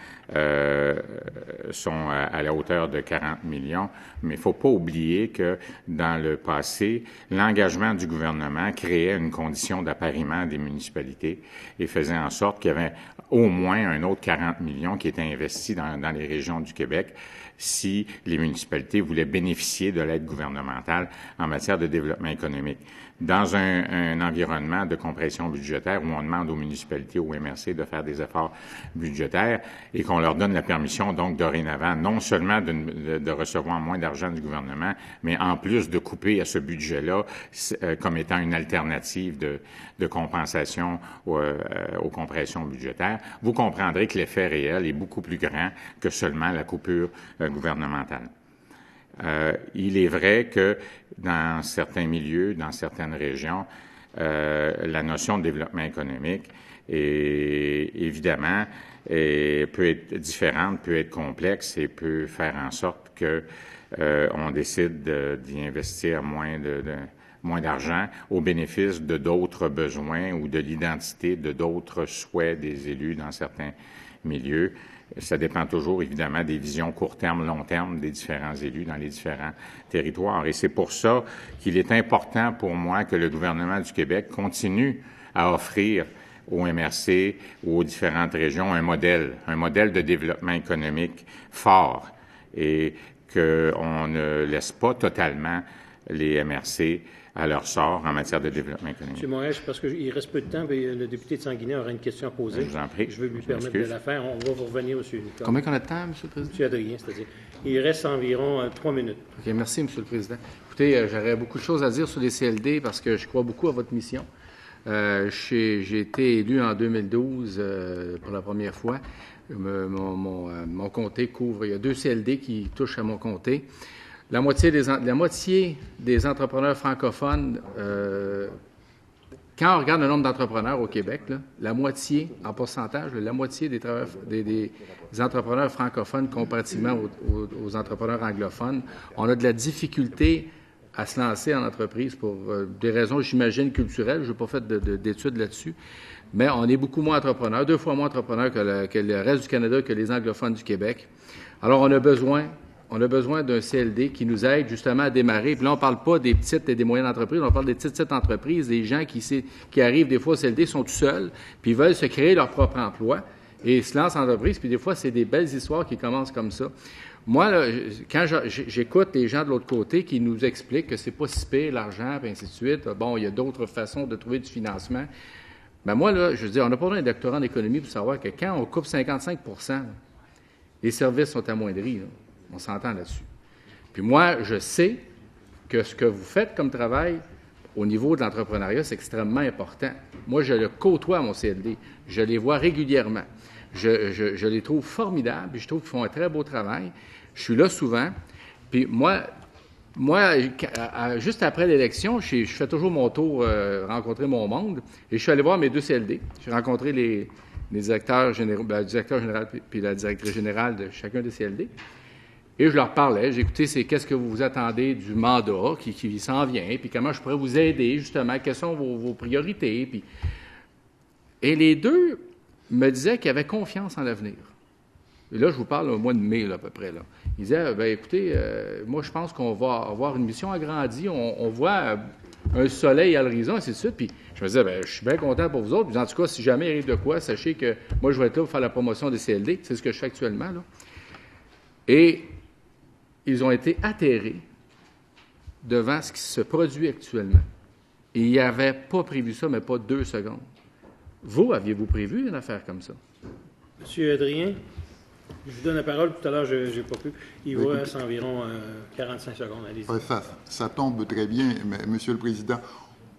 S2: sont à la hauteur de 40 millions, mais il ne faut pas oublier que dans le passé, l'engagement du gouvernement créait une condition d'appariement des municipalités et faisait en sorte qu'il y avait au moins un autre 40 millions qui étaient investis dans les régions du Québec si les municipalités voulaient bénéficier de l'aide gouvernementale en matière de développement économique. Dans un environnement de compression budgétaire où on demande aux municipalités, aux MRC de faire des efforts budgétaires et qu'on leur donne la permission, donc, dorénavant, non seulement de recevoir moins d'argent du gouvernement, mais en plus de couper à ce budget-là comme étant une alternative de compensation aux compressions budgétaires, vous comprendrez que l'effet réel est beaucoup plus grand que seulement la coupure gouvernementale. Il est vrai que dans certains milieux, dans certaines régions, la notion de développement économique est évidemment peut être différente, peut être complexe et peut faire en sorte que on décide d'y investir moins d'argent au bénéfice de d'autres besoins ou de l'identité de d'autres souhaits des élus dans certains milieux. Ça dépend toujours, évidemment, des visions court terme, long terme des différents élus dans les différents territoires. Et c'est pour ça qu'il est important pour moi que le gouvernement du Québec continue à offrir aux MRC ou aux différentes régions un modèle de développement économique fort et qu'on ne laisse pas totalement les MRC à leur sort en matière de développement économique.
S1: M. Moret, parce qu'il reste peu de temps, mais le député de Sanguinet aura une question à poser.
S2: Je vous en prie.
S1: Je veux lui permettre de la faire. On va vous revenir, M. Nicole.
S10: Combien on a de temps, M. le Président?
S1: M. Adrien, c'est-à-dire. Il reste environ 3 minutes.
S10: OK, merci, M. le Président. Écoutez, j'aurais beaucoup de choses à dire sur les CLD parce que je crois beaucoup à votre mission. J'ai été élu en 2012 pour la première fois. Mon comté couvre, il y a 2 CLD qui touchent à mon comté. La moitié des entrepreneurs francophones, quand on regarde le nombre d'entrepreneurs au Québec, là, la moitié, en pourcentage, la moitié des entrepreneurs francophones comparativement aux entrepreneurs anglophones, on a de la difficulté à se lancer en entreprise pour des raisons, j'imagine, culturelles. Je n'ai pas fait d'études là-dessus. Mais on est beaucoup moins entrepreneurs, 2 fois moins entrepreneurs que le reste du Canada, que les anglophones du Québec. Alors, on a besoin d'un CLD qui nous aide justement à démarrer. Puis là, on ne parle pas des petites et des moyennes entreprises, on parle des petites entreprises, des gens qui arrivent des fois au CLD, sont tout seuls, puis veulent se créer leur propre emploi et se lancent en entreprise. Puis des fois, c'est des belles histoires qui commencent comme ça. Moi, là, quand j'écoute les gens de l'autre côté qui nous expliquent que c'est pas si pire l'argent, puis ainsi de suite, bon, il y a d'autres façons de trouver du financement. Ben moi, là, je veux dire, on n'a pas besoin d'un doctorat en économie pour savoir que quand on coupe 55 %, les services sont amoindris, là. On s'entend là-dessus. Puis moi, je sais que ce que vous faites comme travail au niveau de l'entrepreneuriat, c'est extrêmement important. Moi, je le côtoie à mon CLD. Je les vois régulièrement. Je les trouve formidables, puis je trouve qu'ils font un très beau travail. Je suis là souvent. Puis moi, juste après l'élection, je fais toujours mon tour, rencontrer mon monde, et je suis allé voir mes 2 CLD. J'ai rencontré les directeurs généraux, le directeur général puis la directrice générale de chacun des CLD. Et je leur parlais, j'ai écouté, qu'est-ce que vous attendez du mandat qui s'en vient, puis comment je pourrais vous aider, justement, quelles sont vos priorités. Et les 2 me disaient qu'ils avaient confiance en l'avenir. Et là, je vous parle au mois de mai, là, à peu près. Là. Il disait, bien, écoutez, moi, je pense qu'on va avoir une mission agrandie. On voit un soleil à l'horizon, ainsi de suite. Puis je me disais, bien, je suis bien content pour vous autres. Puis en tout cas, si jamais il arrive de quoi, sachez que moi, je vais être là pour faire la promotion des CLD. C'est ce que je fais actuellement. Là. Et ils ont été atterrés devant ce qui se produit actuellement. Et ils n'avaient pas prévu ça, mais pas 2 secondes. Vous, aviez-vous prévu une affaire comme ça?
S1: Monsieur Adrien, je vous donne la parole. Tout à l'heure, je n'ai pas pu. Il vous reste environ 45 secondes. Allez-y.
S4: Ouais, ça tombe très bien, mais, Monsieur le Président.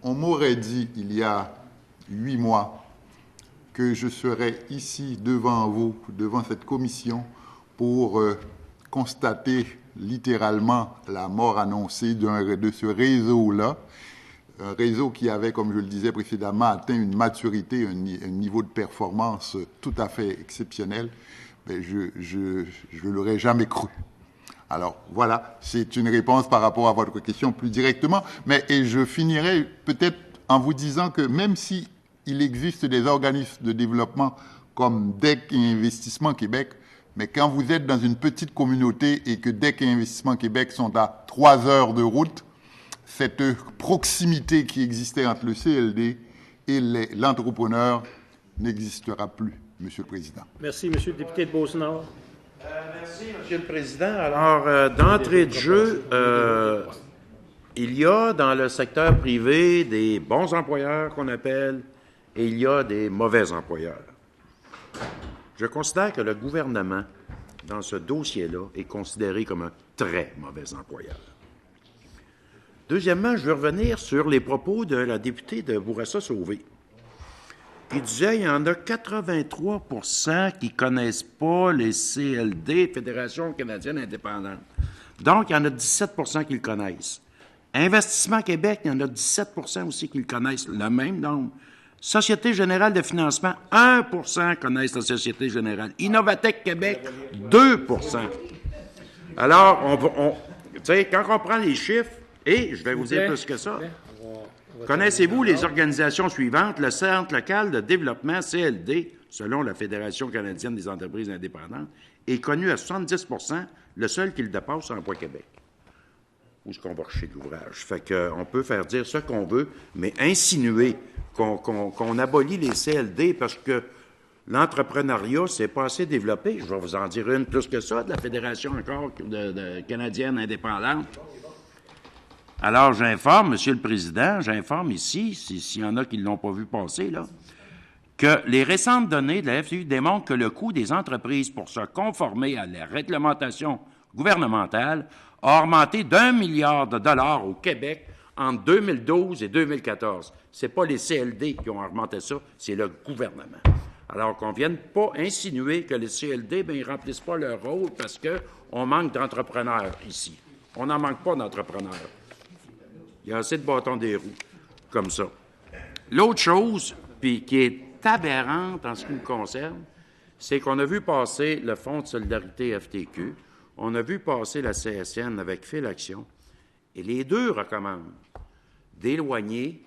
S4: On m'aurait dit il y a 8 mois que je serais ici devant vous, devant cette commission, pour constater littéralement la mort annoncée de ce réseau-là. Un réseau qui avait, comme je le disais précédemment, atteint une maturité, un niveau de performance tout à fait exceptionnel. Mais je ne l'aurais jamais cru. Alors, voilà, c'est une réponse par rapport à votre question plus directement. Et je finirai peut-être en vous disant que même si il existe des organismes de développement comme DEC et Investissement Québec, mais quand vous êtes dans une petite communauté et que DEC et Investissement Québec sont à 3 heures de route, cette proximité qui existait entre le CLD et l'entrepreneur n'existera plus, Monsieur le Président.
S1: Merci, Monsieur le député de Beauce-Nord.
S11: Merci, Monsieur le Président. Alors, d'entrée de jeu, il y a dans le secteur privé des bons employeurs qu'on appelle et il y a des mauvais employeurs. Je considère que le gouvernement, dans ce dossier-là, est considéré comme un très mauvais employeur. Deuxièmement, je veux revenir sur les propos de la députée de Bourassa-Sauvé, qui disait qu'il y en a 83 qui ne connaissent pas les CLD, Fédération canadienne indépendante. Donc, il y en a 17 qui le connaissent. Investissement Québec, il y en a 17 aussi qui le connaissent, le même nombre. Société générale de financement, 1 connaissent la Société générale. Innovatec Québec, 2 Alors, tu sais, quand on prend les chiffres, et je vais vous dire plus que ça, connaissez-vous les organisations suivantes? Le Centre local de développement, CLD, selon la Fédération canadienne des entreprises indépendantes, est connu à 70 le seul qui le dépasse, c'est Emploi Québec. Où est-ce qu'on va rechercher l'ouvrage? Fait qu'on peut faire dire ce qu'on veut, mais insinuer qu'on abolit les CLD parce que l'entrepreneuriat, c'est pas assez développé. Je vais vous en dire une plus que ça, de la Fédération encore canadienne indépendante. Alors, j'informe, Monsieur le Président, j'informe ici, s'il y en a qui ne l'ont pas vu passer, là, que les récentes données de la FTQ démontrent que le coût des entreprises pour se conformer à la réglementation gouvernementale a augmenté d'1 milliard de dollars au Québec entre 2012 et 2014. Ce n'est pas les CLD qui ont augmenté ça, c'est le gouvernement. Alors qu'on ne vienne pas insinuer que les CLD, ils ne remplissent pas leur rôle parce qu'on manque d'entrepreneurs ici. On n'en manque pas d'entrepreneurs. Il y a assez de bâtons des roues, comme ça. L'autre chose, puis qui est aberrante en ce qui me concerne, c'est qu'on a vu passer le Fonds de solidarité FTQ, on a vu passer la CSN avec Phil Action, et les deux recommandent d'éloigner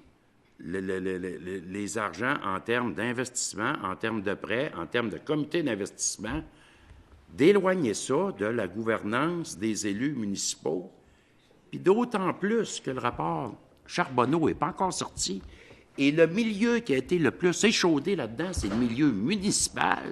S11: les argents en termes d'investissement, en termes de prêts, en termes de comité d'investissement, d'éloigner ça de la gouvernance des élus municipaux. Puis d'autant plus que le rapport Charbonneau n'est pas encore sorti. Et le milieu qui a été le plus échaudé là-dedans, c'est le milieu municipal.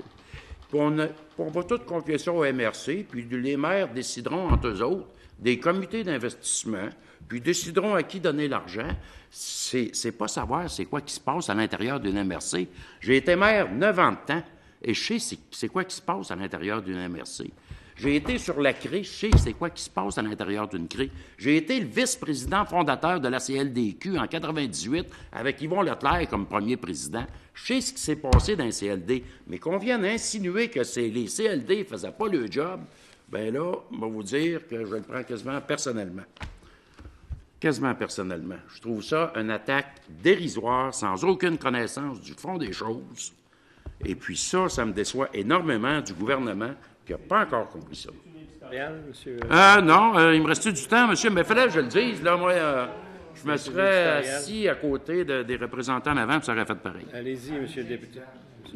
S11: Puis on va tout confier ça au MRC, puis les maires décideront entre eux autres des comités d'investissement, puis décideront à qui donner l'argent. C'est pas savoir c'est quoi qui se passe à l'intérieur d'une MRC. J'ai été maire 9 ans de temps, et je sais c'est quoi qui se passe à l'intérieur d'une MRC. J'ai été sur la CRE, je sais c'est quoi qui se passe à l'intérieur d'une CRE. J'ai été le vice-président fondateur de la CLDQ en 98 avec Yvon Leclerc comme premier président. Je sais ce qui s'est passé dans les CLD, mais qu'on vienne insinuer que les CLD ne faisaient pas le job, bien là, on va vous dire que je le prends quasiment personnellement. Quasiment personnellement. Je trouve ça une attaque dérisoire, sans aucune connaissance du fond des choses. Et puis ça me déçoit énormément du gouvernement qui n'a pas encore compris ça. Non, il me restait du temps, monsieur, mais il fallait que je le dise. Là, moi, je me serais assis à côté des représentants en avant, puis ça aurait fait pareil.
S1: Allez-y, monsieur le député.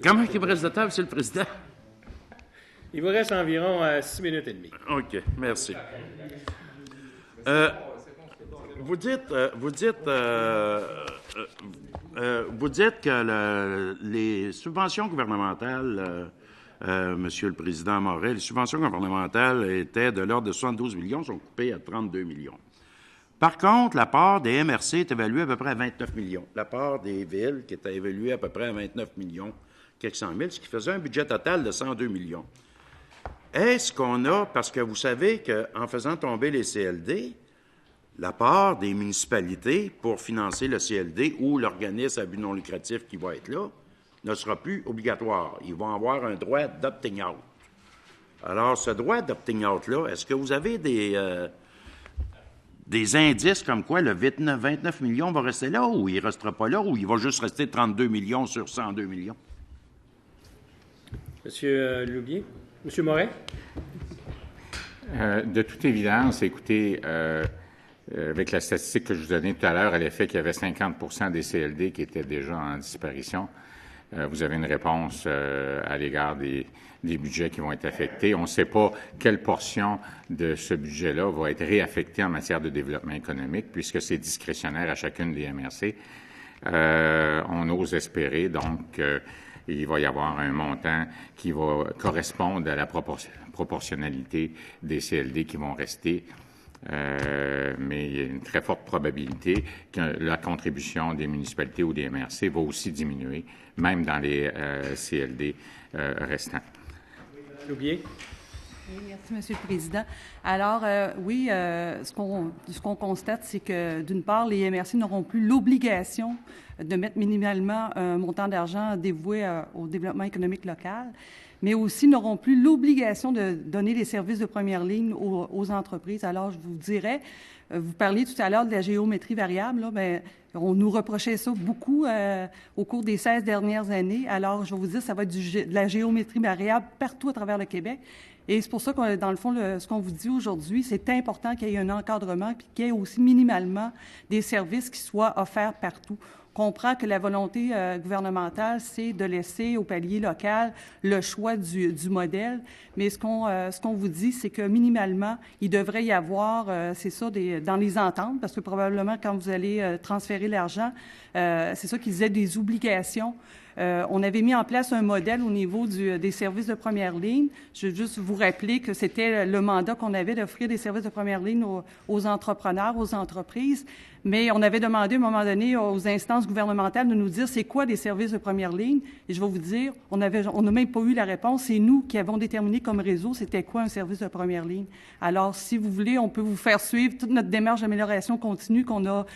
S11: Comment il me reste de temps, monsieur le président?
S1: Il vous reste environ 6 minutes et demie.
S11: OK, merci. Vous dites que les subventions gouvernementales, Monsieur le Président Moret, les subventions gouvernementales étaient de l'ordre de 72 millions, sont coupées à 32 millions. Par contre, la part des MRC est évaluée à peu près à 29 millions. La part des villes qui était évaluée à peu près à 29 millions, quelques cent mille, ce qui faisait un budget total de 102 millions. Est-ce qu'on a, parce que vous savez qu'en faisant tomber les CLD, la part des municipalités pour financer le CLD ou l'organisme à but non lucratif qui va être là ne sera plus obligatoire. Ils vont avoir un droit d'opting out. Alors, ce droit d'opting out-là, est-ce que vous avez des indices comme quoi le 29 millions va rester là ou il ne restera pas là ou il va juste rester 32 millions sur 102 millions?
S1: Monsieur Loubier? Monsieur Moret?
S2: De toute évidence, écoutez, avec la statistique que je vous donnais tout à l'heure, à l'effet qu'il y avait 50 des CLD qui étaient déjà en disparition, vous avez une réponse à l'égard des budgets qui vont être affectés. On ne sait pas quelle portion de ce budget-là va être réaffectée en matière de développement économique, puisque c'est discrétionnaire à chacune des MRC. On ose espérer, donc, il va y avoir un montant qui va correspondre à la proportionnalité des CLD qui vont rester. Mais il y a une très forte probabilité que la contribution des municipalités ou des MRC va aussi diminuer, même dans les CLD restants.
S1: Loubier?
S12: Oui, merci, Monsieur le Président. Alors, ce qu'on constate, c'est que, d'une part, les MRC n'auront plus l'obligation de mettre minimalement un montant d'argent dévoué au développement économique local, mais aussi n'auront plus l'obligation de donner des services de première ligne aux entreprises. Alors, je vous dirais, vous parliez tout à l'heure de la géométrie variable, là, bien, on nous reprochait ça beaucoup au cours des 16 dernières années. Alors, je vais vous dire, ça va être de la géométrie variable partout à travers le Québec. Et c'est pour ça que, dans le fond, ce qu'on vous dit aujourd'hui, c'est important qu'il y ait un encadrement puis qu'il y ait aussi minimalement des services qui soient offerts partout. On comprend que la volonté gouvernementale, c'est de laisser au palier local le choix du modèle, mais ce qu'on vous dit, c'est que minimalement, il devrait y avoir, c'est ça, dans les ententes, parce que probablement quand vous allez transférer l'argent, c'est ça qu'ils disaient, des obligations. On avait mis en place un modèle au niveau des services de première ligne. Je veux juste vous rappeler que c'était le mandat qu'on avait d'offrir des services de première ligne aux entrepreneurs, aux entreprises. Mais on avait demandé à un moment donné aux instances gouvernementales de nous dire c'est quoi des services de première ligne. Et je vais vous dire, on n'a même pas eu la réponse. C'est nous qui avons déterminé comme réseau c'était quoi un service de première ligne. Alors, si vous voulez, on peut vous faire suivre toute notre démarche d'amélioration continue qu'on a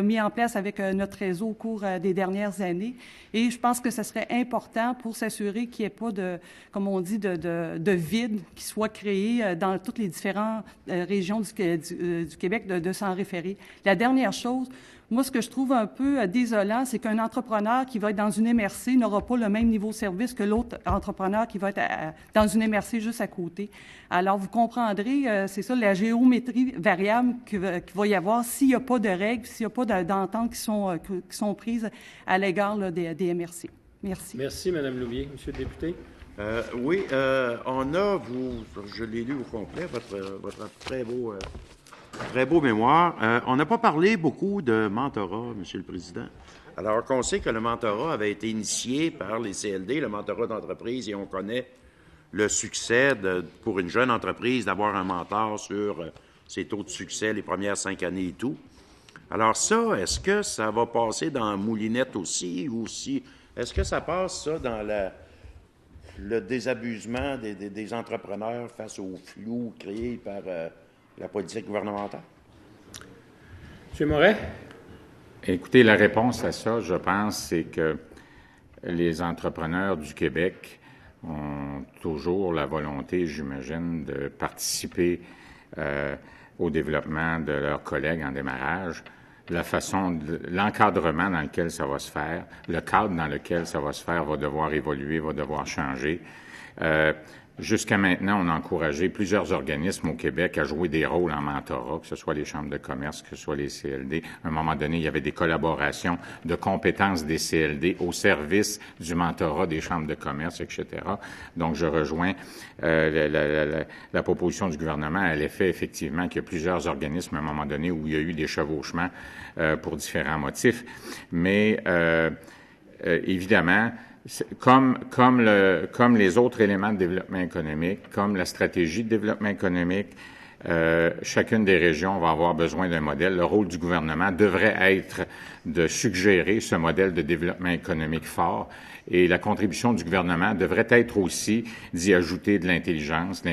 S12: mis en place avec notre réseau au cours des dernières années. Et je pense que ce serait important pour s'assurer qu'il n'y ait pas de, comme on dit, de vide qui soit créé dans toutes les différentes régions du Québec de s'en référer. La dernière chose, moi, ce que je trouve un peu désolant, c'est qu'un entrepreneur qui va être dans une MRC n'aura pas le même niveau de service que l'autre entrepreneur qui va être dans une MRC juste à côté. Alors, vous comprendrez, c'est ça, la géométrie variable qu'il va y avoir s'il n'y a pas de règles, s'il n'y a pas d'ententes qui sont prises à l'égard des MRC. Merci.
S1: Merci, Mme Loubier. Monsieur le député?
S11: Oui, on a, je l'ai lu au complet, votre très beau mémoire. On n'a pas parlé beaucoup de mentorat, Monsieur le Président. Alors qu'on sait que le mentorat avait été initié par les CLD, le mentorat d'entreprise, et on connaît le succès pour une jeune entreprise d'avoir un mentor sur ses taux de succès les premières 5 années et tout. Alors ça, est-ce que ça va passer dans la moulinette aussi, ou si est-ce que ça passe ça dans le désabusement des entrepreneurs face au flou créé par la politique gouvernementale?
S1: M. Moret?
S2: Écoutez, la réponse à ça, je pense, c'est que les entrepreneurs du Québec ont toujours la volonté, j'imagine, de participer au développement de leurs collègues en démarrage. L'encadrement dans lequel ça va se faire, le cadre dans lequel ça va se faire va devoir évoluer, va devoir changer. Jusqu'à maintenant, on a encouragé plusieurs organismes au Québec à jouer des rôles en mentorat, que ce soit les chambres de commerce, que ce soit les CLD. À un moment donné, il y avait des collaborations de compétences des CLD au service du mentorat des chambres de commerce, etc. Donc, je rejoins la proposition du gouvernement à l'effet, effectivement, qu'il y a plusieurs organismes à un moment donné où il y a eu des chevauchements pour différents motifs. Mais, évidemment, comme les autres éléments de développement économique, comme la stratégie de développement économique, chacune des régions va avoir besoin d'un modèle. Le rôle du gouvernement devrait être de suggérer ce modèle de développement économique fort et la contribution du gouvernement devrait être aussi d'y ajouter de l'intelligence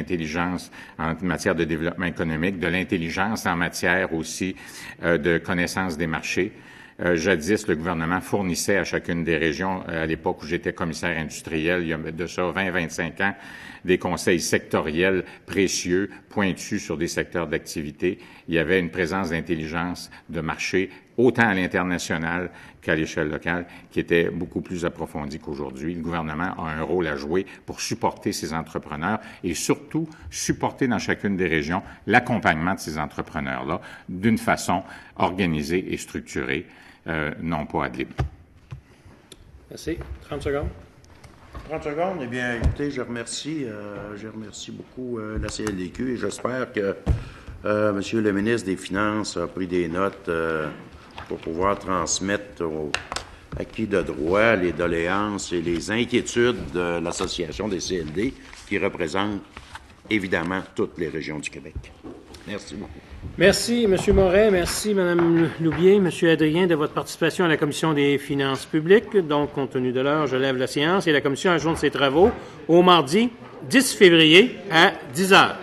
S2: en matière de développement économique, de l'intelligence en matière aussi de connaissance des marchés. Jadis, le gouvernement fournissait à chacune des régions, à l'époque où j'étais commissaire industriel, il y a de ça 20-25 ans, des conseils sectoriels précieux, pointus sur des secteurs d'activité. Il y avait une présence d'intelligence de marché, autant à l'international qu'à l'échelle locale, qui était beaucoup plus approfondie qu'aujourd'hui. Le gouvernement a un rôle à jouer pour supporter ces entrepreneurs et surtout supporter dans chacune des régions l'accompagnement de ces entrepreneurs-là d'une façon organisée et structurée, non pas ad lib.
S1: Merci. 30 secondes.
S11: 30 secondes. Eh bien, écoutez, je remercie beaucoup la CLDQ et j'espère que Monsieur le ministre des Finances a pris des notes pour pouvoir transmettre aux acquis de droit les doléances et les inquiétudes de l'Association des CLD qui représente évidemment toutes les régions du Québec. Merci beaucoup.
S1: Merci, M. Morin. Merci, Mme Loubier, M. Adrien, de votre participation à la Commission des finances publiques. Donc, compte tenu de l'heure, je lève la séance et la Commission ajourne ses travaux au mardi 10 février à 10 heures.